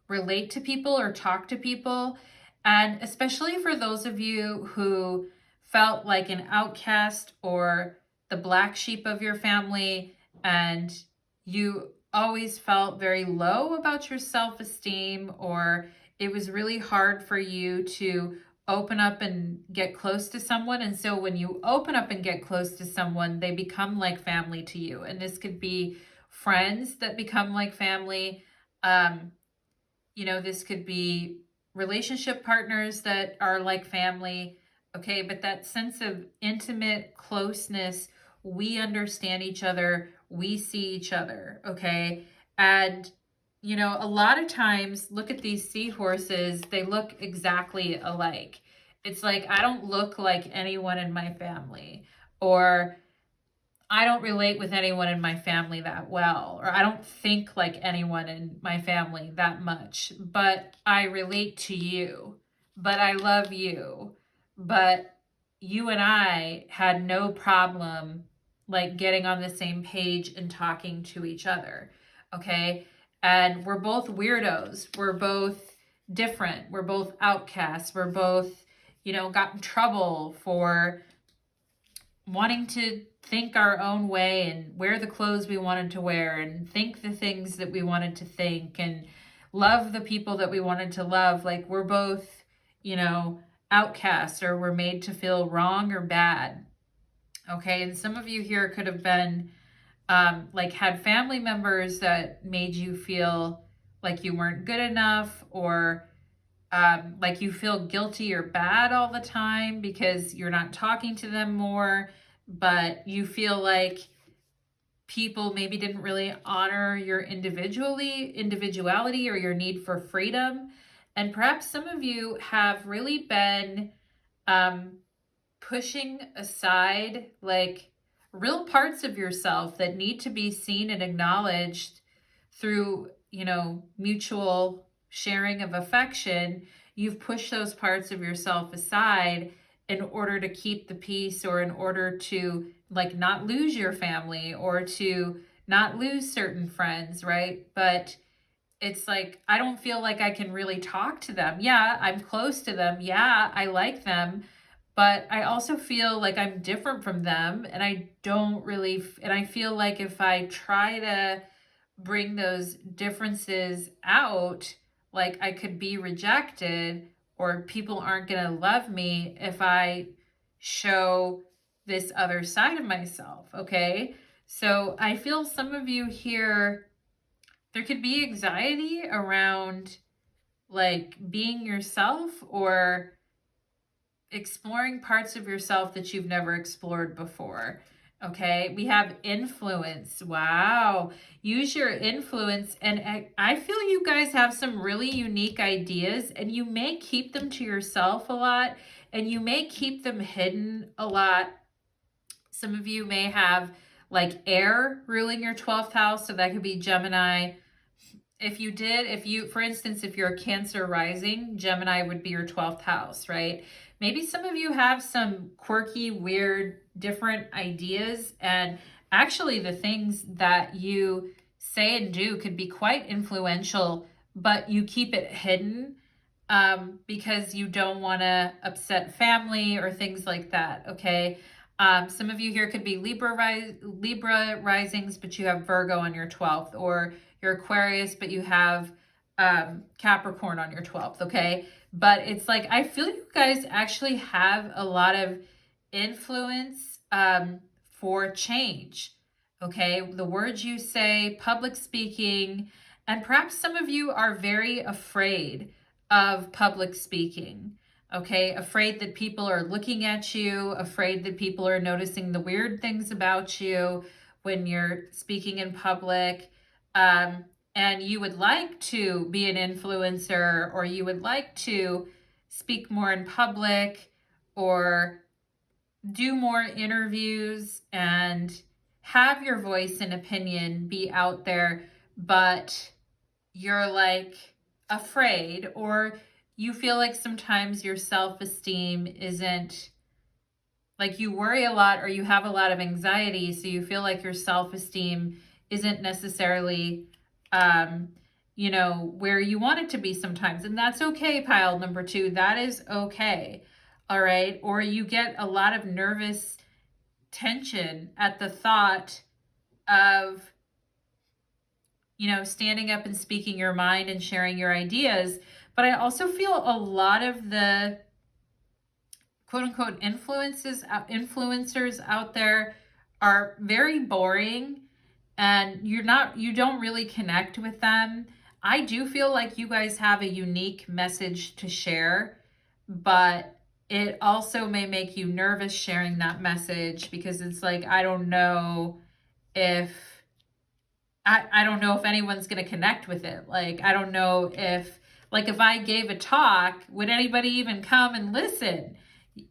relate to people or talk to people. And especially for those of you who felt like an outcast or the black sheep of your family, and you always felt very low about your self-esteem, or it was really hard for you to open up and get close to someone. And so when you open up and get close to someone, they become like family to you. And this could be friends that become like family. This could be relationship partners that are like family. Okay, but that sense of intimate closeness, we understand each other, we see each other. Okay. And a lot of times, look at these seahorses, they look exactly alike. It's like, I don't look like anyone in my family, or I don't relate with anyone in my family that well, or I don't think like anyone in my family that much, but I relate to you, but I love you, but you and I had no problem like getting on the same page and talking to each other, okay? And we're both weirdos. We're both different. We're both outcasts. We're both, got in trouble for wanting to think our own way and wear the clothes we wanted to wear and think the things that we wanted to think and love the people that we wanted to love. Like, we're both, outcasts, or we're made to feel wrong or bad. Okay. And some of you here could have been had family members that made you feel like you weren't good enough, or like you feel guilty or bad all the time because you're not talking to them more, but you feel like people maybe didn't really honor your individuality or your need for freedom. And perhaps some of you have really been pushing aside like real parts of yourself that need to be seen and acknowledged through, mutual sharing of affection. You've pushed those parts of yourself aside in order to keep the peace, or in order to like not lose your family, or to not lose certain friends, right? But it's like, I don't feel like I can really talk to them. Yeah, I'm close to them. Yeah, I like them. But I also feel like I'm different from them, and I don't really, and I feel like if I try to bring those differences out, like I could be rejected, or people aren't going to love me if I show this other side of myself. Okay. So I feel some of you here, there could be anxiety around like being yourself, or exploring parts of yourself that you've never explored before. Okay, we have influence. Wow. Use your influence. And I feel you guys have some really unique ideas, and you may keep them to yourself a lot, and you may keep them hidden a lot. Some of you may have like air ruling your 12th house, so that could be Gemini. For instance, if you're a Cancer rising, Gemini would be your 12th house, right? Maybe some of you have some quirky, weird, different ideas, and actually the things that you say and do could be quite influential, but you keep it hidden because you don't want to upset family or things like that, okay? Some of you here could be Libra risings, but you have Virgo on your 12th, or you're Aquarius, but you have Capricorn on your 12th, okay? But it's like, I feel you guys actually have a lot of influence for change, okay? The words you say, public speaking, and perhaps some of you are very afraid of public speaking. Okay, afraid that people are looking at you, afraid that people are noticing the weird things about you when you're speaking in public. And you would like to be an influencer, or you would like to speak more in public, or do more interviews and have your voice and opinion be out there, but you're like afraid, or you feel like sometimes your self-esteem isn't, like, you worry a lot or you have a lot of anxiety, so you feel like your self-esteem isn't necessarily where you want it to be sometimes. And that's okay, pile number 2. That is okay. All right. Or you get a lot of nervous tension at the thought of standing up and speaking your mind and sharing your ideas. But I also feel a lot of the quote unquote influencers out there are very boring, and you don't really connect with them. I do feel like you guys have a unique message to share, but it also may make you nervous sharing that message, because it's like, I don't know if anyone's going to connect with it. Like, I don't know if I gave a talk, would anybody even come and listen?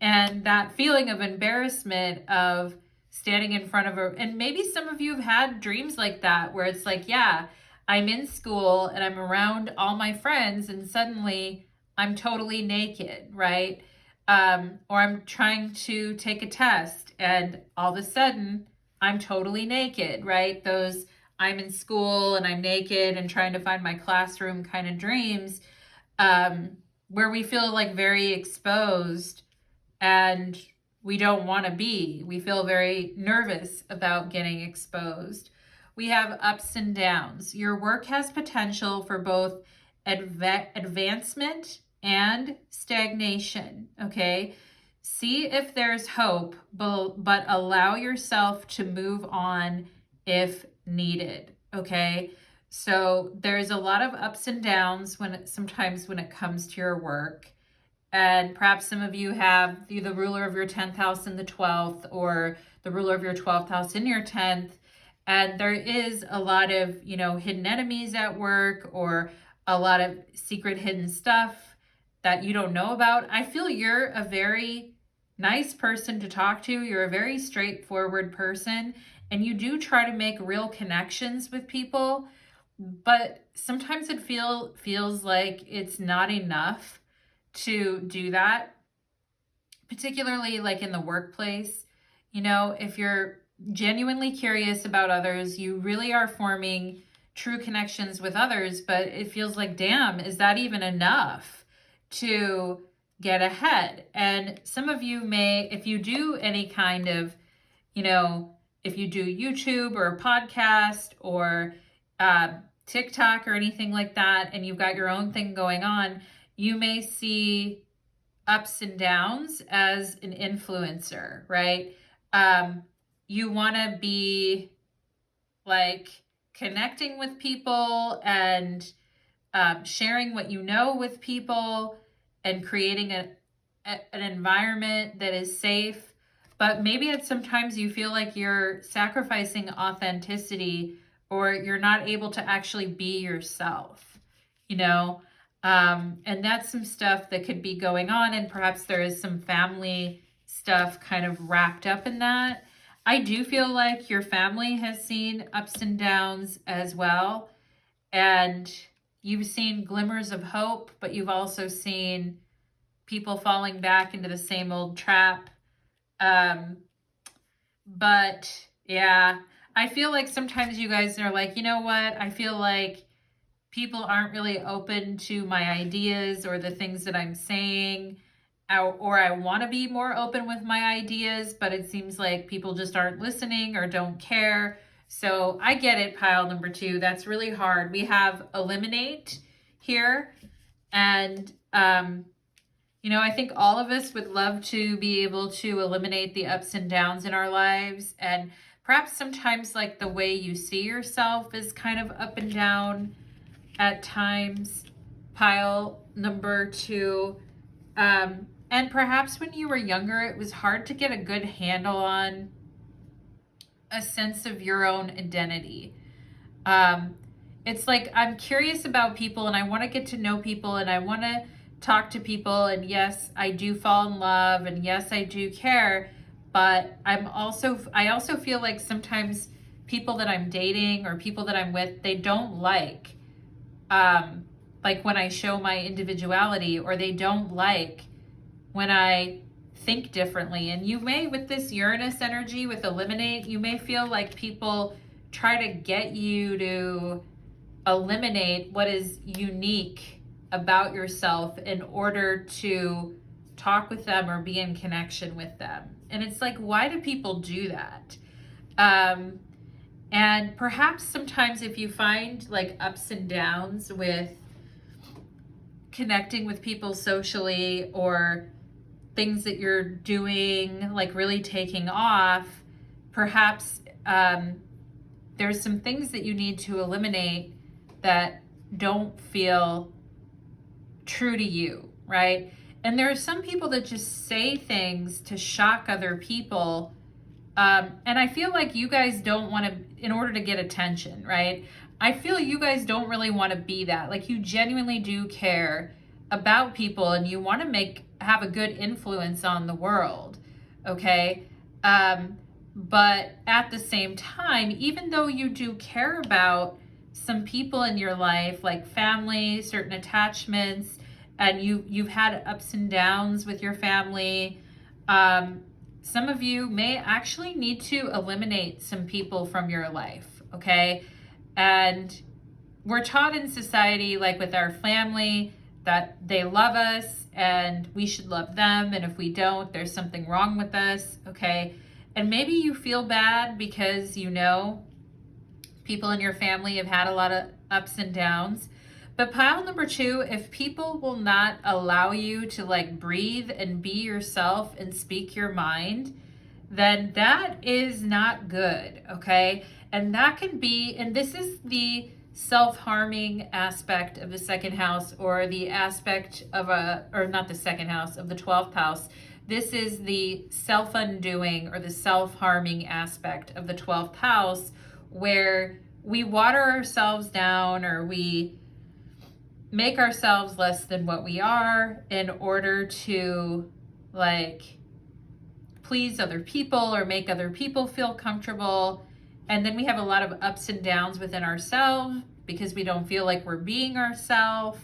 And that feeling of embarrassment of standing in front of and maybe some of you have had dreams like that, where it's like, yeah, I'm in school and I'm around all my friends, and suddenly I'm totally naked, right? Or I'm trying to take a test and all of a sudden I'm totally naked, right? Those I'm in school and I'm naked and trying to find my classroom kind of dreams, where we feel like very exposed and we don't want to be. We feel very nervous about getting exposed. We have ups and downs. Your work has potential for both advancement and stagnation, okay? See if there's hope, but allow yourself to move on if needed, okay? So there's a lot of ups and downs sometimes when it comes to your work. And perhaps some of you have the ruler of your 10th house in the 12th, or the ruler of your 12th house in your 10th. And there is a lot of, hidden enemies at work, or a lot of secret hidden stuff that you don't know about. I feel you're a very nice person to talk to. You're a very straightforward person, and you do try to make real connections with people. But sometimes it feels like it's not enough to do that, particularly like in the workplace. If you're genuinely curious about others, you really are forming true connections with others, but it feels like, damn, is that even enough to get ahead? And some of you may, if you do any kind of, if you do YouTube or a podcast or TikTok or anything like that, and you've got your own thing going on, you may see ups and downs as an influencer, right? You want to be like connecting with people and sharing what you know with people, and creating an environment that is safe. But maybe it's sometimes you feel like you're sacrificing authenticity, or you're not able to actually be yourself, you know? And that's some stuff that could be going on. And perhaps there is some family stuff kind of wrapped up in that. I do feel like your family has seen ups and downs as well. And you've seen glimmers of hope, but you've also seen people falling back into the same old trap. But yeah, I feel like sometimes you guys are like, you know what? I feel like people aren't really open to my ideas or the things that I'm saying, or I want to be more open with my ideas, but it seems like people just aren't listening or don't care. So I get it, pile number 2. That's really hard. We have eliminate here. And, I think all of us would love to be able to eliminate the ups and downs in our lives. And perhaps sometimes like the way you see yourself is kind of up and down at times, pile number 2. And perhaps when you were younger, it was hard to get a good handle on a sense of your own identity. It's like, I'm curious about people and I want to get to know people and I want to talk to people. And yes, I do fall in love. And yes, I do care. But I also feel like sometimes people that I'm dating or people that I'm with, they don't like when I show my individuality, or they don't like when I think differently. And you may, with this Uranus energy, with eliminate, you may feel like people try to get you to eliminate what is unique about yourself in order to talk with them or be in connection with them. And it's like, why do people do that? And perhaps sometimes if you find like ups and downs with connecting with people socially, or things that you're doing like really taking off, perhaps there's some things that you need to eliminate that don't feel true to you, right? And there are some people that just say things to shock other people. And I feel like you guys don't want to, in order to get attention, right? I feel you guys don't really want to be that. Like, you genuinely do care about people and you want to have a good influence on the world, okay? But at the same time, even though you do care about some people in your life, like family, certain attachments, and you've had ups and downs with your family, some of you may actually need to eliminate some people from your life, okay? And we're taught in society, like with our family, that they love us and we should love them. And if we don't, there's something wrong with us, okay? And maybe you feel bad because people in your family have had a lot of ups and downs. But pile number 2, if people will not allow you to like breathe and be yourself and speak your mind, then that is not good, okay? And that can be, and this is the self-harming aspect of the second house, or the aspect of not the second house, of the 12th house. This is the self-undoing or the self-harming aspect of the 12th house, where we water ourselves down, or we make ourselves less than what we are in order to like please other people or make other people feel comfortable. And then we have a lot of ups and downs within ourselves because we don't feel like we're being ourselves,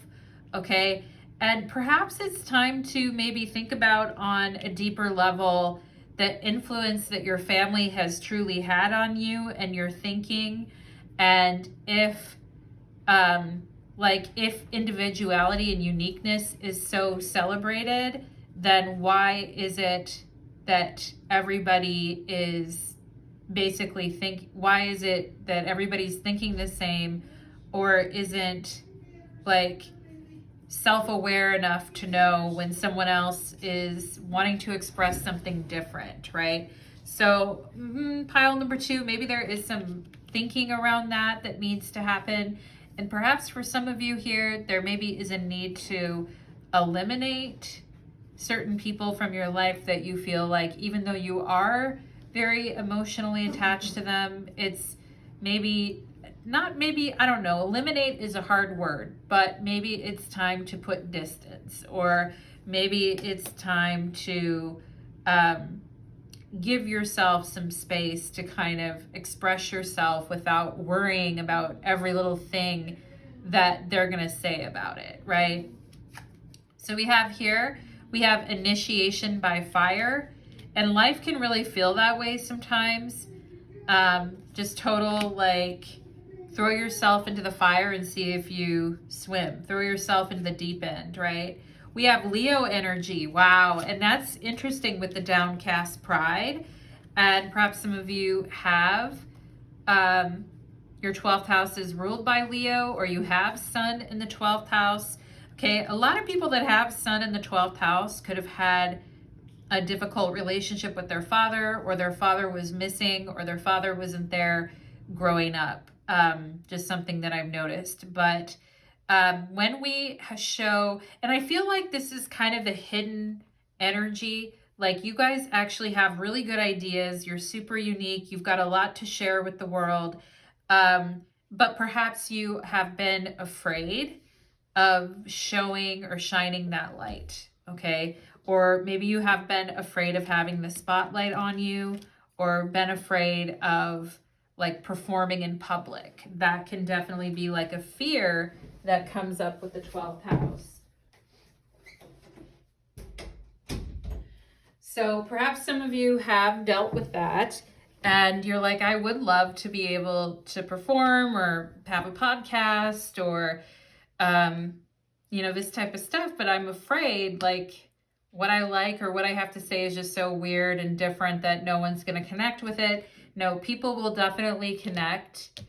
okay? And perhaps it's time to maybe think about, on a deeper level, the influence that your family has truly had on you and your thinking. And if individuality and uniqueness is so celebrated, then why is it that everybody is why is it that everybody's thinking the same, or isn't like self-aware enough to know when someone else is wanting to express something different, right? So pile number 2, maybe there is some thinking around that needs to happen. And perhaps for some of you here, there maybe is a need to eliminate certain people from your life that you feel like, even though you are very emotionally attached to them, it's maybe not, maybe, I don't know, eliminate is a hard word, but maybe it's time to put distance, or maybe it's time to give yourself some space to kind of express yourself without worrying about every little thing that they're going to say about it, right? So we have here, we have initiation by fire, and life can really feel that way sometimes. Just total, like, throw yourself into the fire and see if you swim. Throw yourself into the deep end, right? We have Leo energy. Wow. And that's interesting with the downcast pride. And perhaps some of you have your 12th house is ruled by Leo, or you have Sun in the 12th house. Okay. A lot of people that have Sun in the 12th house could have had a difficult relationship with their father, or their father was missing, or their father wasn't there growing up. Just something that I've noticed. But when we show, and I feel like this is kind of the hidden energy, like you guys actually have really good ideas. You're super unique. You've got a lot to share with the world. But perhaps you have been afraid of showing or shining that light. Okay. Or maybe you have been afraid of having the spotlight on you, or been afraid of like performing in public. That can definitely be like a fear that comes up with the 12th house. So perhaps some of you have dealt with that, and you're like, I would love to be able to perform or have a podcast or, this type of stuff, but I'm afraid like what I like or what I have to say is just so weird and different that no one's going to connect with it. No, people will definitely connect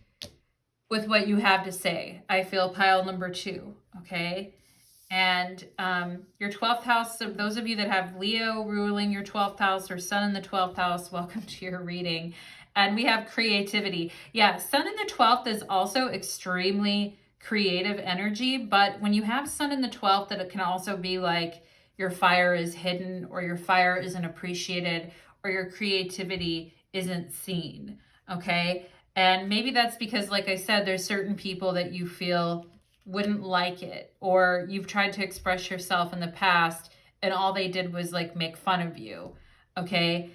with what you have to say. I feel pile number 2, okay? And your 12th house, so those of you that have Leo ruling your 12th house or Sun in the 12th house, welcome to your reading. And we have creativity. Yeah, Sun in the 12th is also extremely creative energy, but when you have Sun in the 12th, that it can also be like your fire is hidden, or your fire isn't appreciated, or your creativity isn't seen, okay? And maybe that's because, like I said, there's certain people that you feel wouldn't like it, or you've tried to express yourself in the past and all they did was like make fun of you, okay?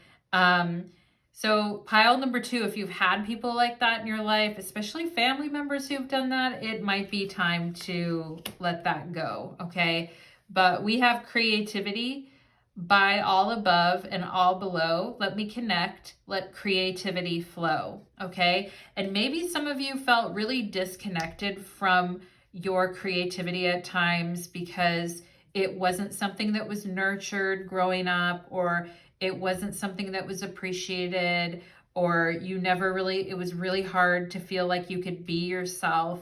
So pile number 2, if you've had people like that in your life, especially family members who've done that, it might be time to let that go, okay? But we have creativity by all above and all below. Let me connect. Let creativity flow, okay? And maybe some of you felt really disconnected from your creativity at times because it wasn't something that was nurtured growing up, or it wasn't something that was appreciated, or you never really, it was really hard to feel like you could be yourself,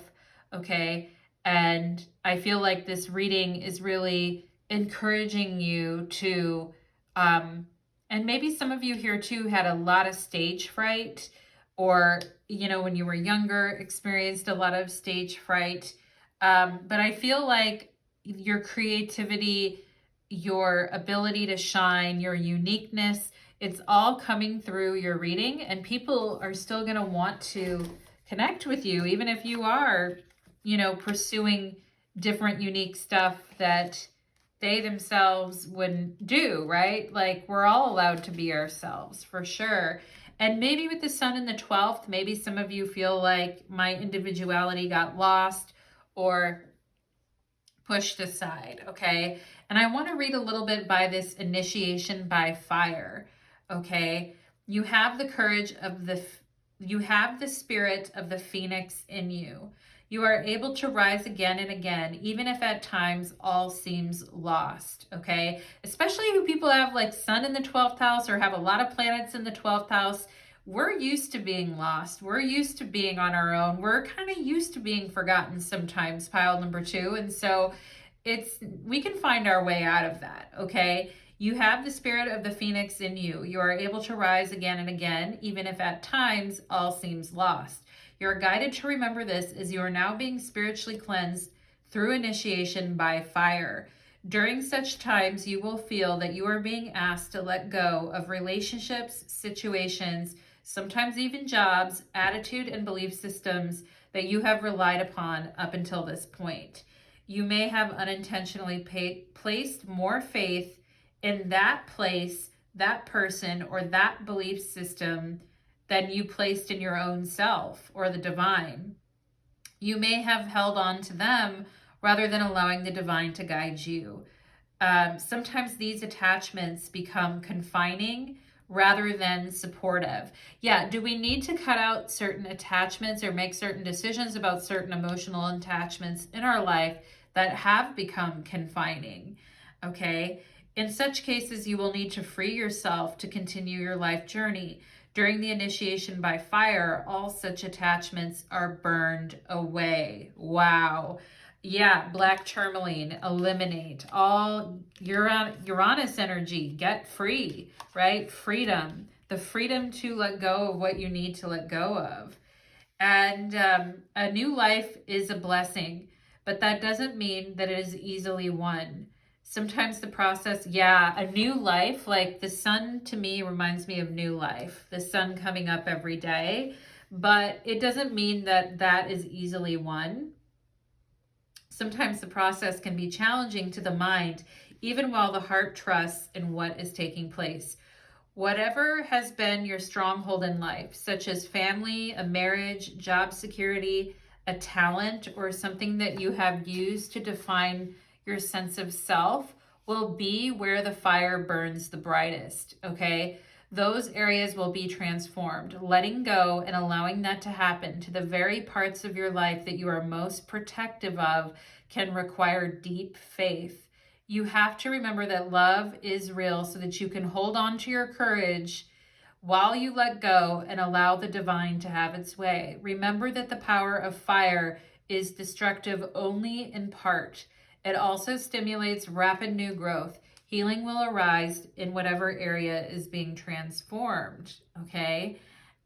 okay? And I feel like this reading is really encouraging you to, and maybe some of you here too had a lot of stage fright, or, when you were younger, experienced a lot of stage fright. But I feel like your creativity, your ability to shine, your uniqueness, it's all coming through your reading, and people are still going to want to connect with you, even if you are, pursuing different unique stuff that they themselves wouldn't do, right? Like, we're all allowed to be ourselves, for sure. And maybe with the Sun in the 12th, maybe some of you feel like my individuality got lost or pushed aside, okay? And I want to read a little bit by this initiation by fire, okay? You have the courage of you have the spirit of the phoenix in you. You are able to rise again and again, even if at times all seems lost, okay? Especially if people have like Sun in the 12th house or have a lot of planets in the 12th house. We're used to being lost. We're used to being on our own. We're kind of used to being forgotten sometimes, pile number 2. And so we can find our way out of that, okay? You have the spirit of the phoenix in you. You are able to rise again and again, even if at times all seems lost. You're guided to remember this as you are now being spiritually cleansed through initiation by fire. During such times, you will feel that you are being asked to let go of relationships, situations, sometimes even jobs, attitude, and belief systems that you have relied upon up until this point. You may have unintentionally placed more faith in that place, that person, or that belief system than you placed in your own self or the divine. You may have held on to them rather than allowing the divine to guide you. Sometimes these attachments become confining rather than supportive. Yeah, do we need to cut out certain attachments or make certain decisions about certain emotional attachments in our life that have become confining? Okay. In such cases, you will need to free yourself to continue your life journey. During the initiation by fire, all such attachments are burned away. Wow. Yeah, black tourmaline, eliminate all Uranus energy, get free, right? Freedom, the freedom to let go of what you need to let go of. And a new life is a blessing, but that doesn't mean that it is easily won. Sometimes the process, a new life, like the sun to me reminds me of new life, the sun coming up every day, but it doesn't mean that that is easily won. Sometimes the process can be challenging to the mind, even while the heart trusts in what is taking place. Whatever has been your stronghold in life, such as family, a marriage, job security, a talent, or something that you have used to define your sense of self, will be where the fire burns the brightest, okay? Those areas will be transformed. Letting go and allowing that to happen to the very parts of your life that you are most protective of can require deep faith. You have to remember that love is real so that you can hold on to your courage while you let go and allow the divine to have its way. Remember that the power of fire is destructive only in part. It also stimulates rapid new growth. Healing will arise in whatever area is being transformed, okay?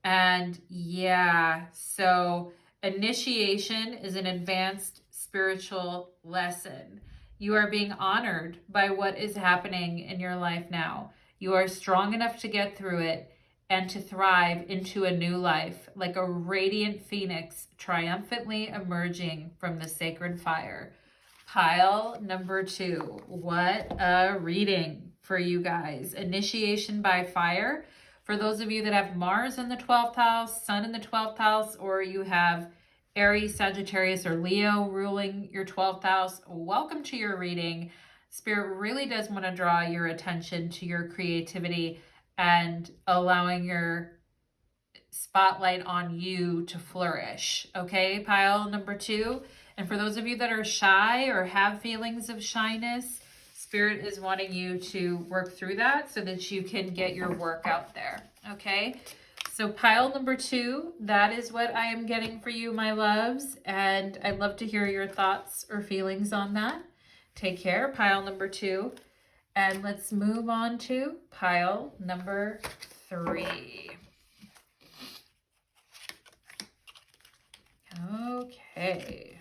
And so initiation is an advanced spiritual lesson. You are being honored by what is happening in your life now. You are strong enough to get through it and to thrive into a new life, like a radiant phoenix triumphantly emerging from the sacred fire. Pile number 2. What a reading for you guys. Initiation by fire. For those of you that have Mars in the 12th house, Sun in the 12th house, or you have Aries, Sagittarius, or Leo ruling your 12th house, welcome to your reading. Spirit really does want to draw your attention to your creativity and allowing your spotlight on you to flourish. Okay, pile number 2. And for those of you that are shy or have feelings of shyness, Spirit is wanting you to work through that so that you can get your work out there. Okay, so pile number 2, that is what I am getting for you, my loves. And I'd love to hear your thoughts or feelings on that. Take care, pile number 2. And let's move on to pile number 3. Okay.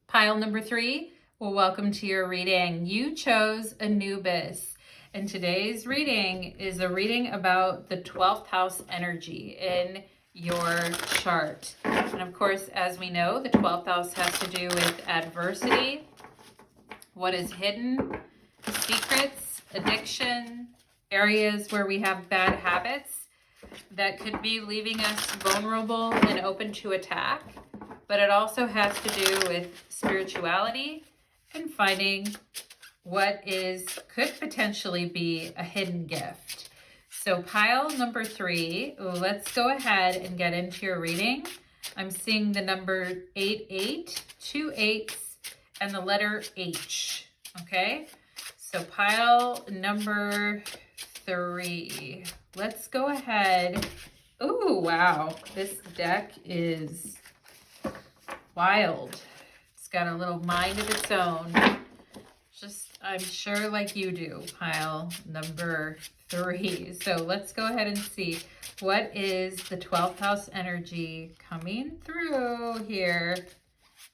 Pile number 3, well, welcome to your reading. You chose Anubis, and today's reading is a reading about the 12th house energy in your chart. And of course, as we know, the 12th house has to do with adversity, what is hidden, secrets, addiction, areas where we have bad habits that could be leaving us vulnerable and open to attack. But it also has to do with spirituality and finding what could potentially be a hidden gift. So pile number 3, let's go ahead and get into your reading. I'm seeing the number 88, 2 8s, and the letter H. Okay, so pile number 3. Let's go ahead. Oh, wow, this deck is wild. It's got a little mind of its own. Just I'm sure like you do, pile number 3. So let's go ahead and see what is the 12th house energy coming through here.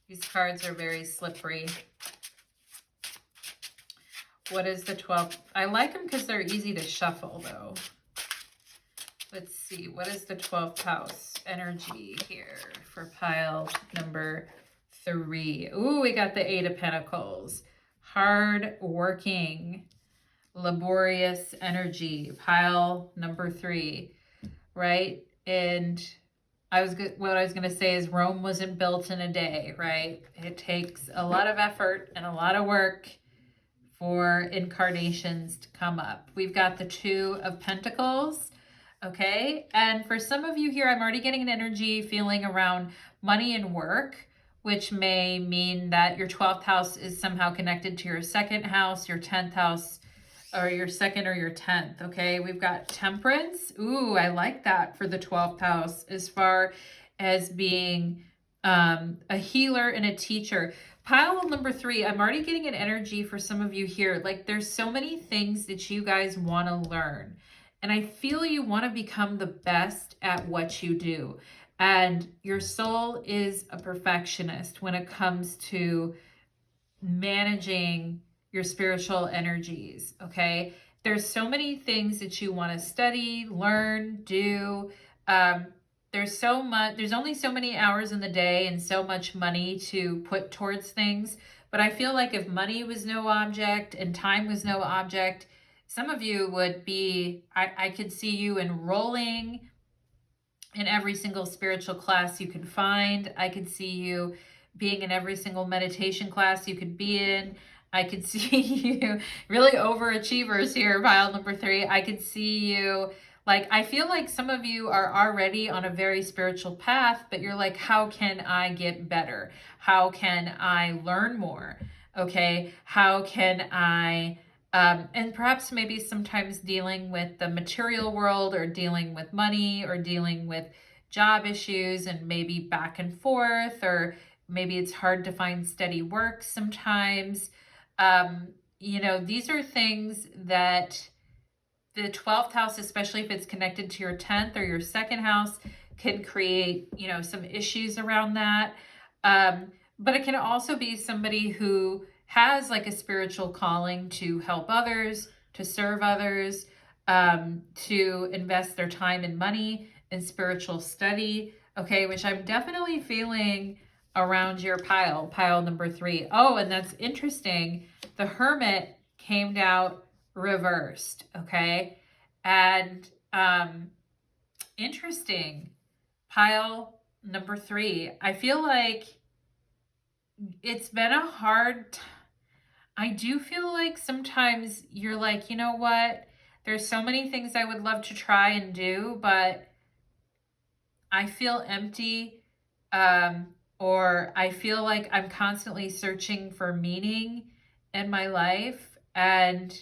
These cards are very slippery. What is the 12th? I like them because they're easy to shuffle though. Let's see, what is the 12th house energy here for pile number 3? Ooh, we got the 8 of Pentacles. Hard working, laborious energy, pile number 3, right? And what I was going to say is Rome wasn't built in a day, right? It takes a lot of effort and a lot of work for incarnations to come up. We've got the 2 of Pentacles, okay? And for some of you here, I'm already getting an energy feeling around money and work, which may mean that your 12th house is somehow connected to your 2nd house, your 10th house, or your 2nd or your 10th, okay? We've got Temperance. Ooh, I like that for the 12th house as far as being a healer and a teacher. Pile number 3, I'm already getting an energy for some of you here. Like there's so many things that you guys want to learn. And I feel you want to become the best at what you do. And your soul is a perfectionist when it comes to managing your spiritual energies, okay? There's so many things that you want to study, learn, do. There's only so many hours in the day and so much money to put towards things. But I feel like if money was no object and time was no object, some of you would be, I could see you enrolling in every single spiritual class you can find. I could see you being in every single meditation class you could be in. I could see you really overachievers here, pile number 3. I could see you, like, I feel like some of you are already on a very spiritual path, but you're like, how can I get better? How can I learn more? Okay, how can I and perhaps maybe sometimes dealing with the material world or dealing with money or dealing with job issues and maybe back and forth, or maybe it's hard to find steady work sometimes. These are things that the 12th house, especially if it's connected to your 10th or your 2nd house, can create, some issues around that. But it can also be somebody who has like a spiritual calling to help others, to serve others, to invest their time and money in spiritual study, okay, which I'm definitely feeling around your pile number 3. Oh, and that's interesting. The Hermit came out reversed, okay? And interesting, pile number 3. I feel like it's been a hard time. I do feel like sometimes you're like, you know what? There's so many things I would love to try and do, but I feel empty, or I feel like I'm constantly searching for meaning in my life, and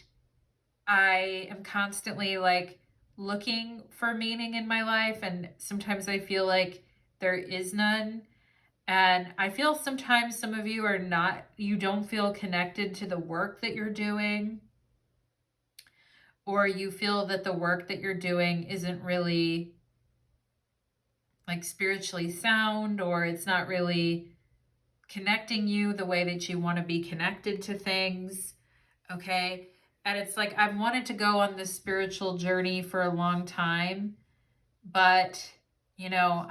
I am constantly like looking for meaning in my life, and sometimes I feel like there is none. And I feel sometimes some of you you don't feel connected to the work that you're doing, or you feel that the work that you're doing isn't really like spiritually sound, or it's not really connecting you the way that you want to be connected to things, okay? And it's like, I've wanted to go on this spiritual journey for a long time, but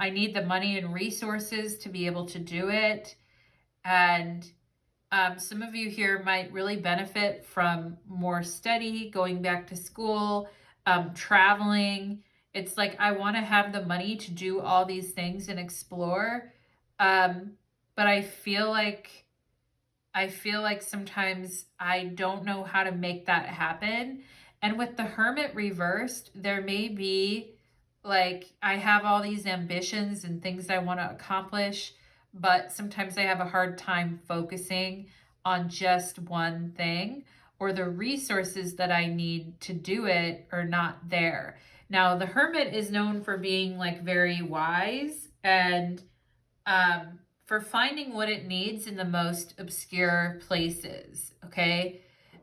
I need the money and resources to be able to do it. And some of you here might really benefit from more study, going back to school, traveling. It's like, I want to have the money to do all these things and explore. But I feel like sometimes I don't know how to make that happen. And with the Hermit reversed, there may be like, I have all these ambitions and things I want to accomplish, but sometimes I have a hard time focusing on just one thing, or the resources that I need to do it are not there. Now, the Hermit is known for being like very wise and for finding what it needs in the most obscure places, okay?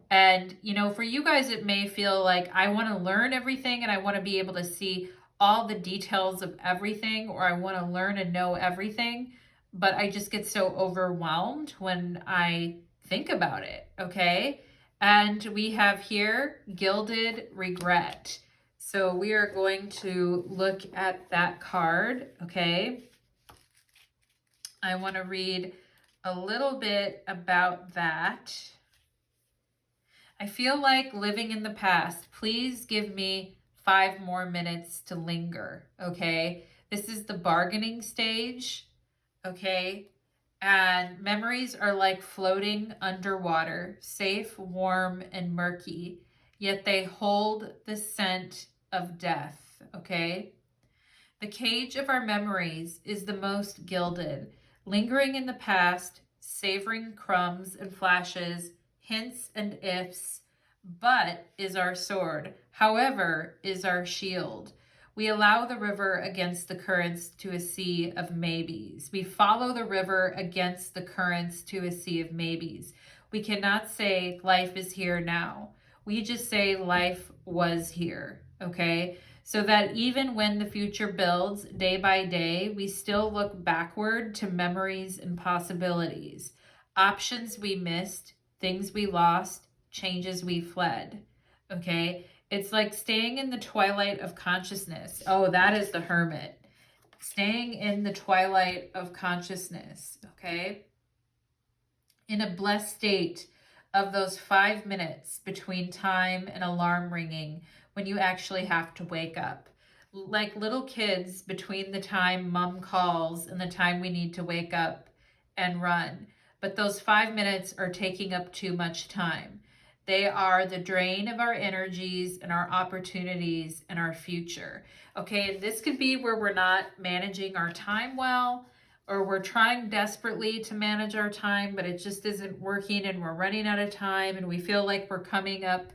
And, you know, for you guys, it may feel like I want to learn everything and I want to be able to see all the details of everything, or I want to learn and know everything, but I just get so overwhelmed when I think about it, okay? And we have here gilded regret. So we are going to look at that card, okay? I want to read a little bit about that. I feel like living in the past. Please give me 5 more minutes to linger, okay? This is the bargaining stage, okay? And memories are like floating underwater, safe, warm, and murky, yet they hold the scent of death, okay? The cage of our memories is the most gilded, lingering in the past, savoring crumbs and flashes, hints and ifs, but is our sword, however, is our shield. We allow the river against the currents to a sea of maybes. We follow the river against the currents to a sea of maybes. We cannot say life is here now. We just say life was here, okay? So that even when the future builds day by day, we still look backward to memories and possibilities, options we missed, things we lost, changes we fled, okay? It's like staying in the twilight of consciousness. Oh, that is the Hermit. Staying in the twilight of consciousness, okay? In a blessed state of those 5 minutes between time and alarm ringing when you actually have to wake up. Like little kids between the time mom calls and the time we need to wake up and run. But those 5 minutes are taking up too much time. They are the drain of our energies and our opportunities and our future. Okay, and this could be where we're not managing our time well, or we're trying desperately to manage our time, but it just isn't working and we're running out of time and we feel like we're coming up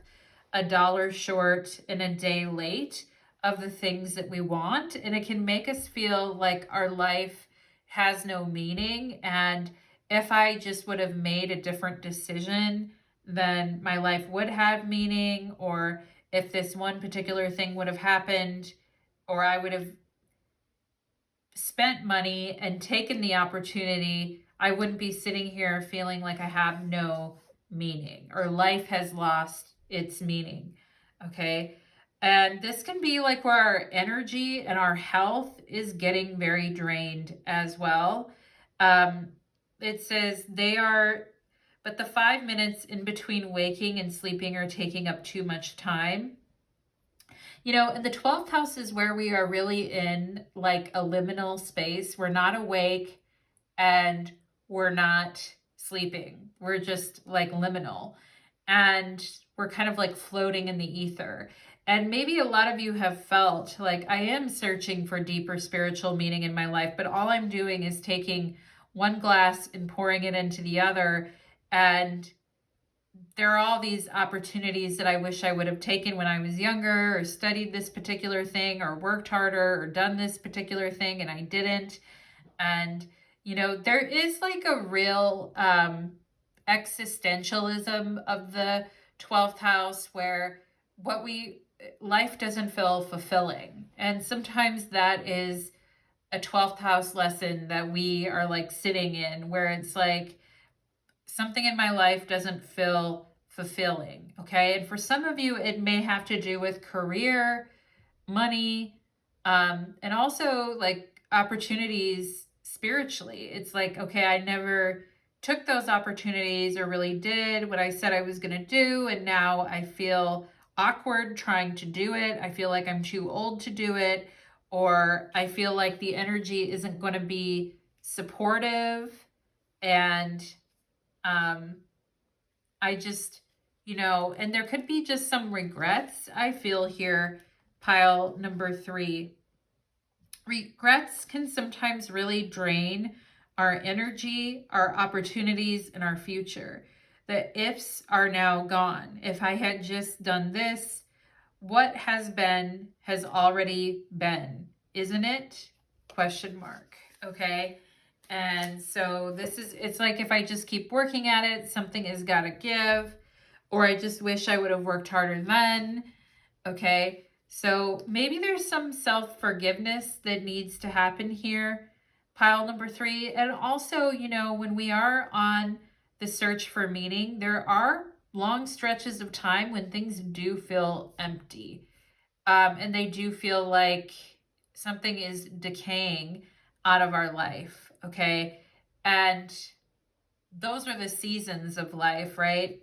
$1 short and a day late of the things that we want. And it can make us feel like our life has no meaning. And if I just would have made a different decision, then my life would have meaning. Or if this one particular thing would have happened, or I would have spent money and taken the opportunity, I wouldn't be sitting here feeling like I have no meaning, or life has lost its meaning, okay? And this can be like where our energy and our health is getting very drained as well. It says but the 5 minutes in between waking and sleeping are taking up too much time. You know, and the 12th house is where we are really in like a liminal space. We're not awake and we're not sleeping. We're just like liminal. And we're kind of like floating in the ether. And maybe a lot of you have felt like I am searching for deeper spiritual meaning in my life, but all I'm doing is taking one glass and pouring it into the other. And there are all these opportunities that I wish I would have taken when I was younger, or studied this particular thing, or worked harder, or done this particular thing, and I didn't. And, you know, there is like a real existentialism of the 12th house where life doesn't feel fulfilling. And sometimes that is a 12th house lesson that we are like sitting in, where it's like, something in my life doesn't feel fulfilling, okay? And for some of you, it may have to do with career, money, and also like opportunities spiritually. It's like, okay, I never took those opportunities or really did what I said I was going to do, and now I feel awkward trying to do it. I feel like I'm too old to do it, or I feel like the energy isn't going to be supportive, and I just, you know, and there could be just some regrets I feel here, pile number 3. Regrets can sometimes really drain our energy, our opportunities, and our future. The ifs are now gone. If I had just done this, what has been has already been, isn't it? Question mark. Okay. And so it's like if I just keep working at it, something has got to give, or I just wish I would have worked harder then. Okay, so maybe there's some self-forgiveness that needs to happen here, pile number 3. And also, you know, when we are on the search for meaning, there are long stretches of time when things do feel empty. And they do feel like something is decaying out of our life, okay? And those are the seasons of life, right?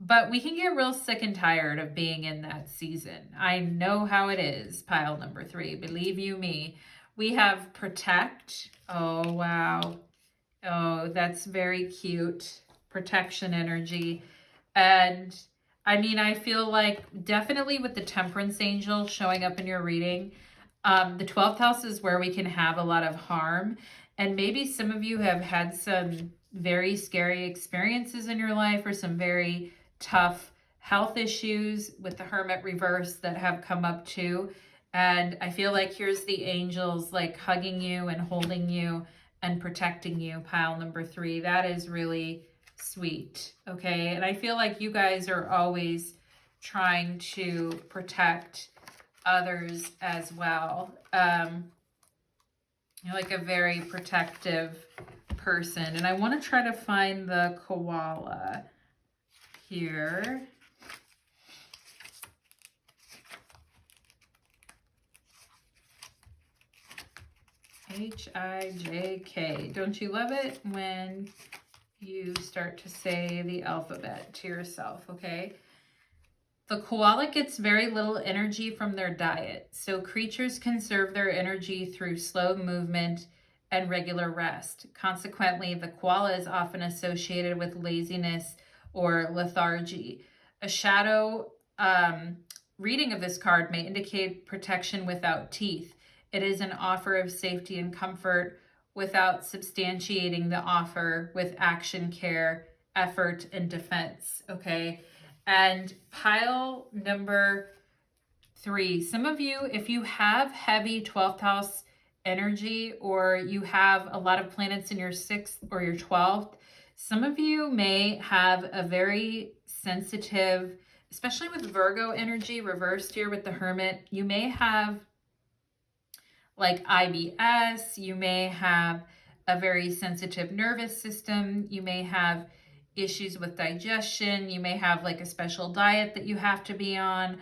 But we can get real sick and tired of being in that season. I know how it is, pile number 3. Believe you me. We have protect. Oh, wow. Oh, that's very cute. Protection energy. And I mean, I feel like definitely with the Temperance Angel showing up in your reading, the 12th house is where we can have a lot of harm. And maybe some of you have had some very scary experiences in your life, or some very tough health issues with the Hermit reverse that have come up too. And I feel like here's the angels like hugging you and holding you and protecting you, pile number 3. That is really sweet, okay? And I feel like you guys are always trying to protect others as well. You're like a very protective person. And I want to try to find the koala here. H-I-J-K. Don't you love it when you start to say the alphabet to yourself, okay? The koala gets very little energy from their diet, so creatures conserve their energy through slow movement and regular rest. Consequently, the koala is often associated with laziness or lethargy. A shadow reading of this card may indicate protection without teeth. It is an offer of safety and comfort without substantiating the offer with action, care, effort, and defense, okay? And pile number 3, some of you, if you have heavy 12th house energy, or you have a lot of planets in your 6th or your 12th, some of you may have a very sensitive, especially with Virgo energy reversed here with the Hermit, you may have like IBS, you may have a very sensitive nervous system, you may have issues with digestion, you may have like a special diet that you have to be on.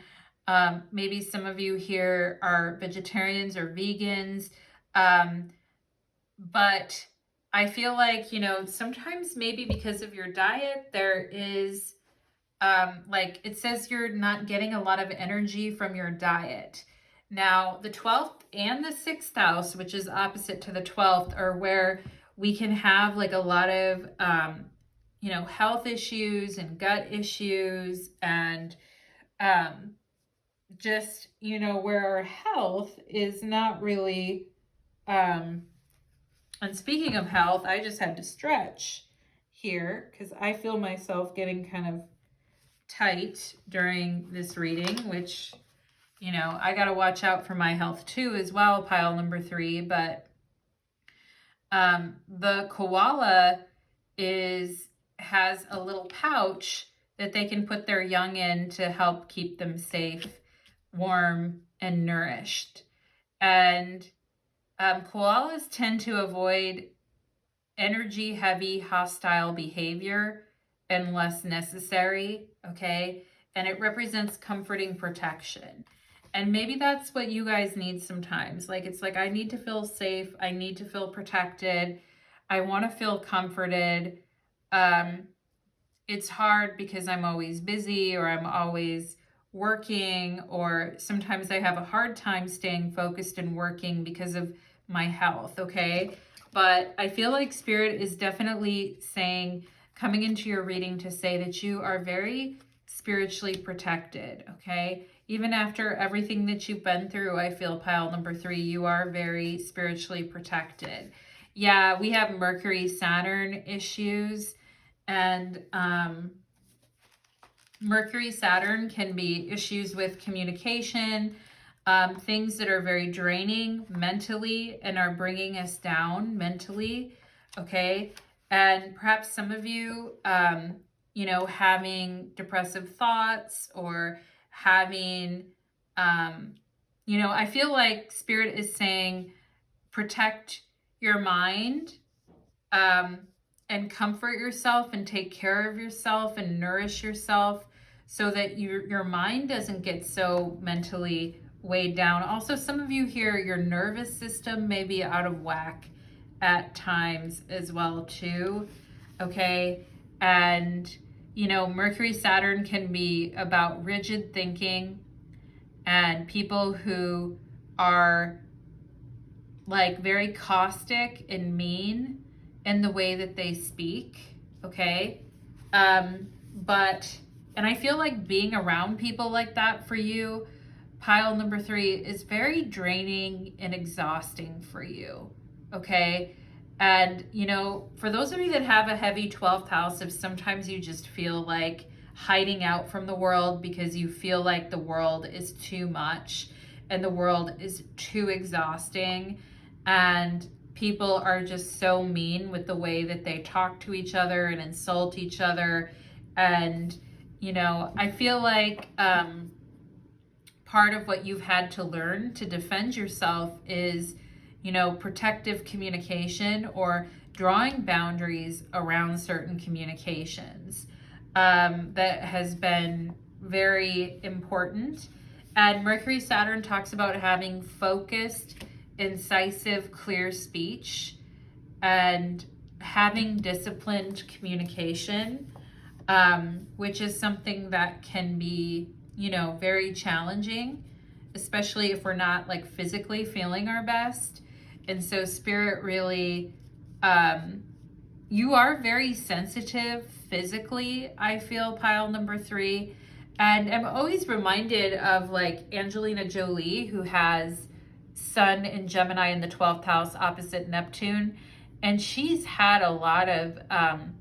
Maybe some of you here are vegetarians or vegans, but I feel like, you know, sometimes maybe because of your diet, there is like it says you're not getting a lot of energy from your diet. Now, the 12th and the 6th house, which is opposite to the 12th, are where we can have like a lot of, you know, health issues and gut issues, and just, you know, where our health is not really, and speaking of health, I just had to stretch here because I feel myself getting kind of tight during this reading, which, you know, I got to watch out for my health too as well, pile number 3. But the koala has a little pouch that they can put their young in to help keep them safe, warm, and nourished. And koalas tend to avoid energy heavy, hostile behavior unless necessary, okay? And it represents comforting protection. And maybe that's what you guys need sometimes. Like, it's like, I need to feel safe. I need to feel protected. I want to feel comforted. It's hard because I'm always busy, or I'm always working, or sometimes I have a hard time staying focused and working because of my health, okay? But I feel like Spirit is definitely saying, coming into your reading, to say that you are very spiritually protected, okay? Even after everything that you've been through, I feel, pile number 3, you are very spiritually protected. Yeah, we have Mercury, Saturn issues, and Mercury, Saturn can be issues with communication, things that are very draining mentally and are bringing us down mentally, okay? And perhaps some of you, you know, having depressive thoughts or having, you know, I feel like Spirit is saying protect your mind, um, and comfort yourself and take care of yourself and nourish yourself so that your mind doesn't get so mentally weighed down. Also, some of you here, your nervous system may be out of whack at times as well too. Okay. And you know, Mercury Saturn can be about rigid thinking and people who are like very caustic and mean in the way that they speak. Okay. But and I feel like being around people like that for you, pile number 3, is very draining and exhausting for you. Okay. And, you know, for those of you that have a heavy 12th house, if sometimes you just feel like hiding out from the world because you feel like the world is too much and the world is too exhausting and people are just so mean with the way that they talk to each other and insult each other. And, you know, I feel like part of what you've had to learn to defend yourself is, you know, protective communication or drawing boundaries around certain communications. That has been very important. And Mercury Saturn talks about having focused, incisive, clear speech and having disciplined communication, which is something that can be, you know, very challenging, especially if we're not like physically feeling our best. And so Spirit really, you are very sensitive physically, I feel, pile number 3. And I'm always reminded of like Angelina Jolie, who has Sun in Gemini in the 12th house opposite Neptune. And she's had a lot of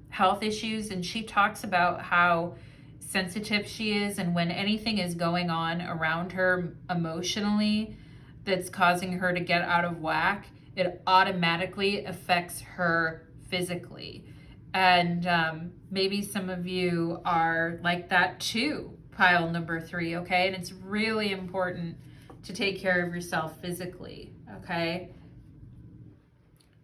health issues. And she talks about how sensitive she is. And when anything is going on around her emotionally that's causing her to get out of whack, it automatically affects her physically. And maybe some of you are like that too, pile number 3, okay? And it's really important to take care of yourself physically, okay?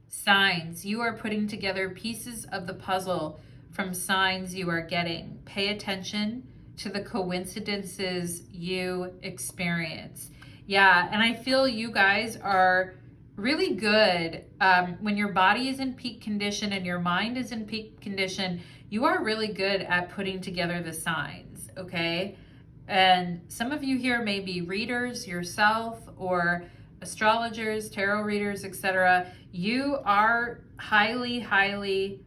Signs. You are putting together pieces of the puzzle from signs you are getting. Pay attention to the coincidences you experience. Yeah, and I feel you guys are really good when your body is in peak condition and your mind is in peak condition. You are really good at putting together the signs, okay? And some of you here may be readers yourself or astrologers, tarot readers, etc. You are highly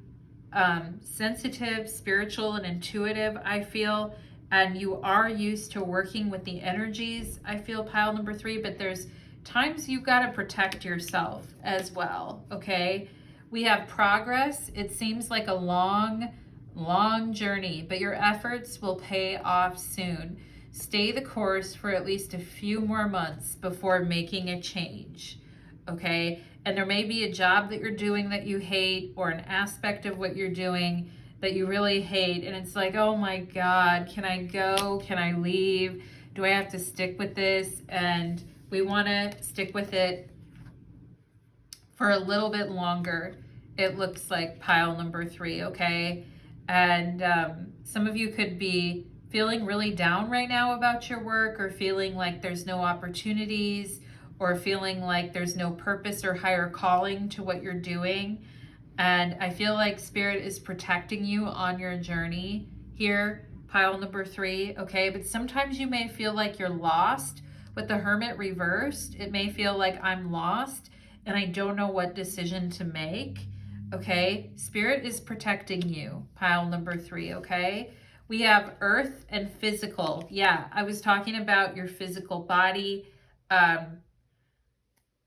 sensitive, spiritual, and intuitive, I feel, and you are used to working with the energies, I feel, pile number 3, but there's times you got to protect yourself as well, okay? We have progress. It seems like a long journey, but your efforts will pay off soon. Stay the course for at least a few more months before making a change, okay? And there may be a job that you're doing that you hate or an aspect of what you're doing that you really hate. And it's like, oh my God, can I go? Can I leave? Do I have to stick with this? And we want to stick with it for a little bit longer. It looks like pile number 3, okay? And some of you could be feeling really down right now about your work or feeling like there's no opportunities or feeling like there's no purpose or higher calling to what you're doing. And I feel like Spirit is protecting you on your journey here, pile number 3, okay? But sometimes you may feel like you're lost. With the Hermit reversed, it may feel like I'm lost and I don't know what decision to make, okay? Spirit is protecting you, pile number 3, okay? We have Earth and physical. Yeah, I was talking about your physical body,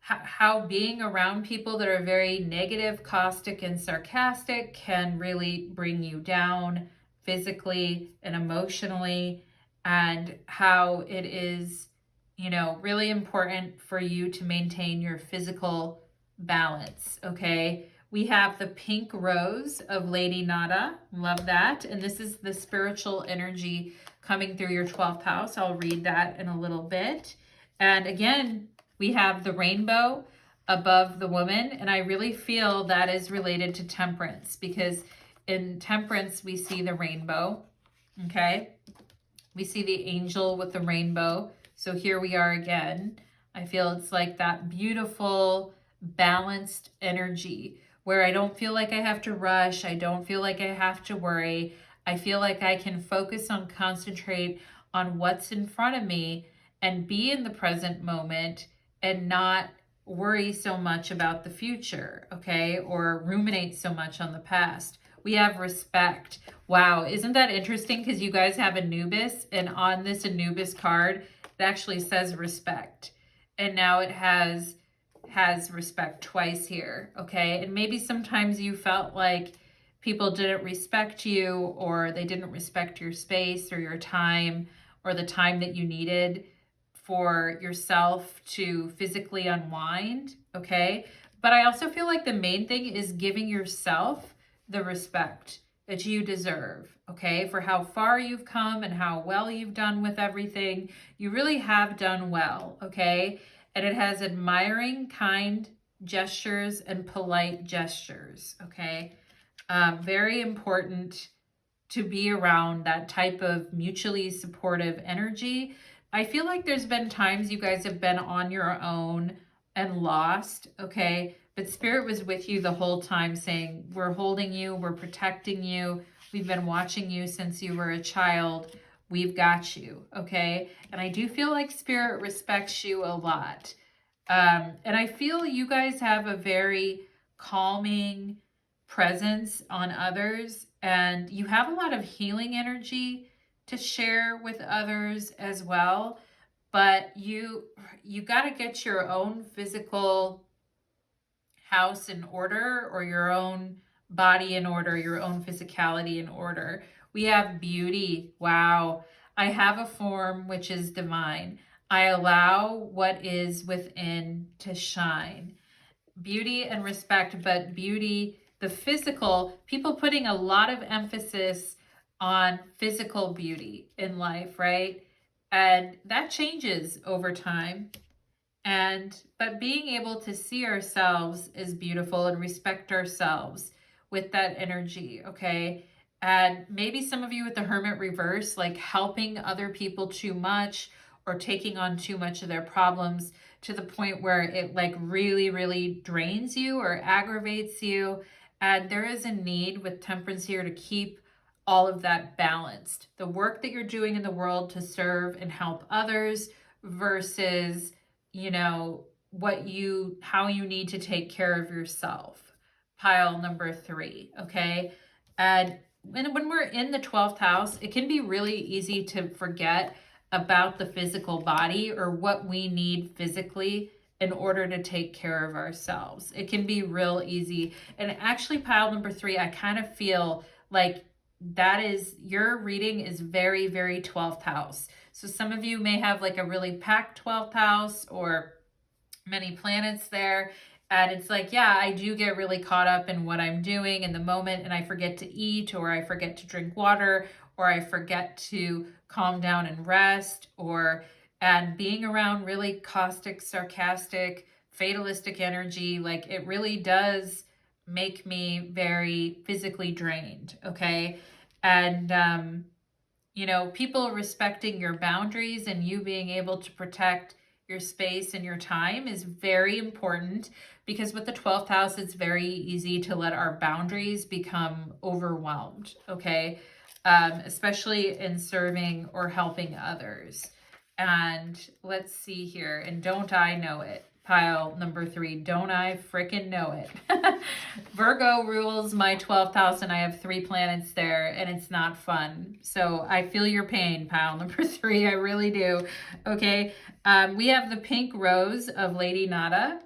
how being around people that are very negative, caustic, and sarcastic can really bring you down physically and emotionally, and how it is, you know, really important for you to maintain your physical balance, okay? We have the pink rose of Lady Nada. Love that. And this is the spiritual energy coming through your 12th house. I'll read that in a little bit. And again, we have the rainbow above the woman. And I really feel that is related to temperance, because in temperance, we see the rainbow. Okay. We see the angel with the rainbow. So here we are again. I feel it's like that beautiful, balanced energy where I don't feel like I have to rush. I don't feel like I have to worry. I feel like I can focus on, concentrate on what's in front of me and be in the present moment and not worry so much about the future, okay? Or ruminate so much on the past. We have respect. Wow, isn't that interesting? Because you guys have Anubis, and on this Anubis card, it actually says respect. And now it has respect twice here, okay? And maybe sometimes you felt like people didn't respect you, or they didn't respect your space or your time, or the time that you needed for yourself to physically unwind, okay? But I also feel like the main thing is giving yourself the respect that you deserve, okay? For how far you've come and how well you've done with everything. You really have done well, okay? And it has admiring, kind gestures and polite gestures, okay? Very important to be around that type of mutually supportive energy. I feel like there's been times you guys have been on your own and lost, okay? But Spirit was with you the whole time, saying, we're holding you, we're protecting you. We've been watching you since you were a child. We've got you, okay? And I do feel like Spirit respects you a lot. And I feel you guys have a very calming presence on others, and you have a lot of healing energy to share with others as well. But you got to get your own physical house in order, or your own body in order, your own physicality in order. We have beauty. Wow. I have a form which is divine. I allow what is within to shine. Beauty and respect, but beauty, the physical, people putting a lot of emphasis on physical beauty in life, right? And that changes over time. But being able to see ourselves as beautiful and respect ourselves with that energy, okay? And maybe some of you with the Hermit reverse, like helping other people too much or taking on too much of their problems to the point where it like really, really drains you or aggravates you. And there is a need with Temperance here to keep all of that balanced. The work that you're doing in the world to serve and help others versus, how you need to take care of yourself. Pile number 3, okay? And when we're in the 12th house, it can be really easy to forget about the physical body or what we need physically in order to take care of ourselves. It can be real easy. And actually, pile number 3, I kind of feel like that is, your reading is very, very 12th house. So some of you may have like a really packed 12th house or many planets there. And it's like, yeah, I do get really caught up in what I'm doing in the moment, and I forget to eat, or I forget to drink water, or I forget to calm down and rest, and being around really caustic, sarcastic, fatalistic energy, like it really does make me very physically drained, okay? And, people respecting your boundaries and you being able to protect your space and your time is very important, because with the 12th house, it's very easy to let our boundaries become overwhelmed, okay? Especially in serving or helping others. And let's see here. And don't I know it? Pile number 3, don't I frickin' know it? Virgo rules my 12th house, and I have 3 planets there, and it's not fun. So I feel your pain, pile number 3. I really do. Okay. We have the pink rose of Lady Nada.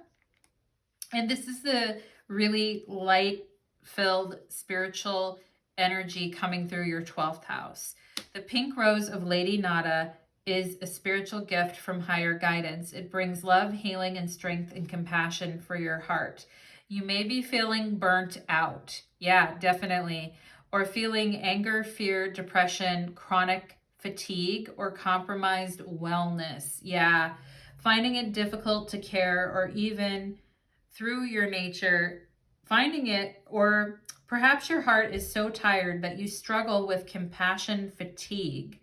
And this is the really light-filled spiritual energy coming through your 12th house. The pink rose of Lady Nada is a spiritual gift from higher guidance. It brings love, healing, and strength and compassion for your heart. You may be feeling burnt out. Yeah, definitely. Or feeling anger, fear, depression, chronic fatigue, or compromised wellness. Yeah. Finding it difficult to care, or even through your nature, finding it, or perhaps your heart is so tired that you struggle with compassion fatigue.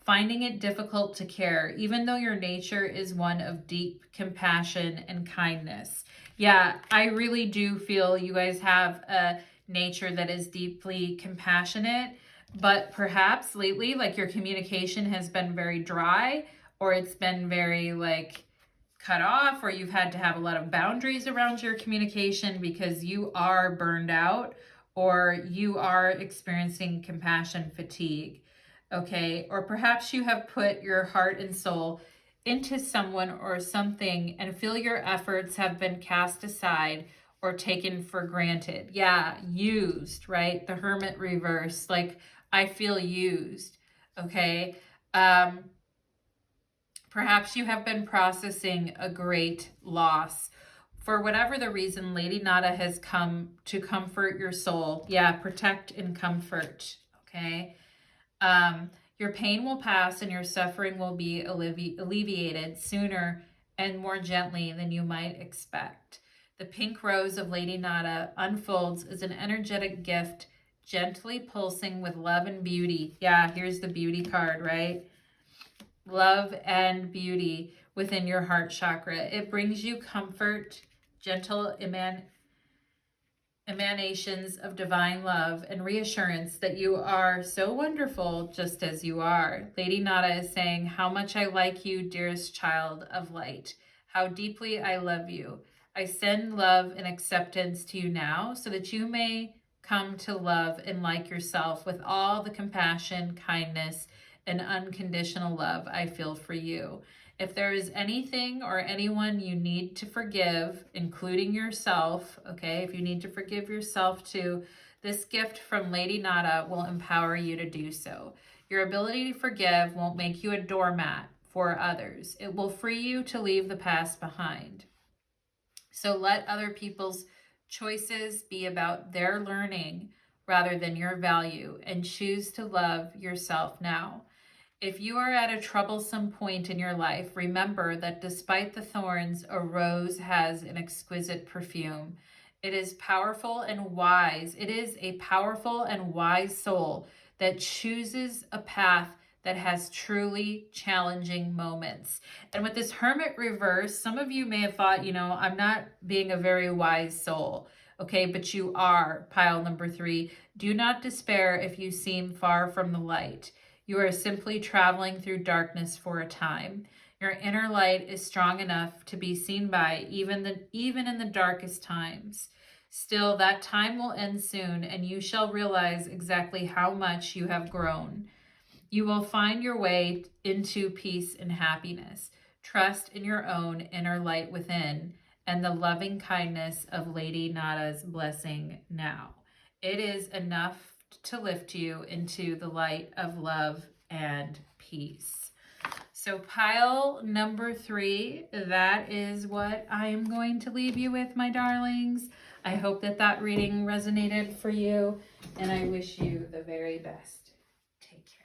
Finding it difficult to care, even though your nature is one of deep compassion and kindness. Yeah, I really do feel you guys have a nature that is deeply compassionate, but perhaps lately, like, your communication has been very dry, or it's been very like cut off, or you've had to have a lot of boundaries around your communication because you are burned out, or you are experiencing compassion fatigue. Okay, or perhaps you have put your heart and soul into someone or something and feel your efforts have been cast aside or taken for granted. Yeah, used, right? The Hermit reverse, like, I feel used. Okay. Perhaps you have been processing a great loss. For whatever the reason, Lady Nada has come to comfort your soul. Yeah, protect and comfort. Okay. Your pain will pass and your suffering will be alleviated sooner and more gently than you might expect. The pink rose of Lady Nada unfolds as an energetic gift, gently pulsing with love and beauty. Yeah, here's the beauty card, right? Love and beauty within your heart chakra. It brings you comfort, gentle emanations of divine love and reassurance that you are so wonderful just as you are. Lady Nada is saying, how much I like you, dearest child of light. How deeply I love you. I send love and acceptance to you now so that you may come to love and like yourself with all the compassion, kindness, and unconditional love I feel for you. If there is anything or anyone you need to forgive, including yourself, okay, if you need to forgive yourself too, this gift from Lady Nada will empower you to do so. Your ability to forgive won't make you a doormat for others. It will free you to leave the past behind. So let other people's choices be about their learning rather than your value, and choose to love yourself now. If you are at a troublesome point in your life, remember that despite the thorns, a rose has an exquisite perfume. It is powerful and wise. It is a powerful and wise soul that chooses a path that has truly challenging moments. And with this Hermit reverse, some of you may have thought, I'm not being a very wise soul. Okay, but you are, pile number 3. Do not despair if you seem far from the light. You are simply traveling through darkness for a time. Your inner light is strong enough to be seen by even in the darkest times. Still, that time will end soon, and you shall realize exactly how much you have grown. You will find your way into peace and happiness. Trust in your own inner light within and the loving kindness of Lady Nada's blessing now. It is enough to lift you into the light of love and peace. So pile number 3, that is what I am going to leave you with, my darlings. I hope that reading resonated for you, and I wish you the very best. Take care.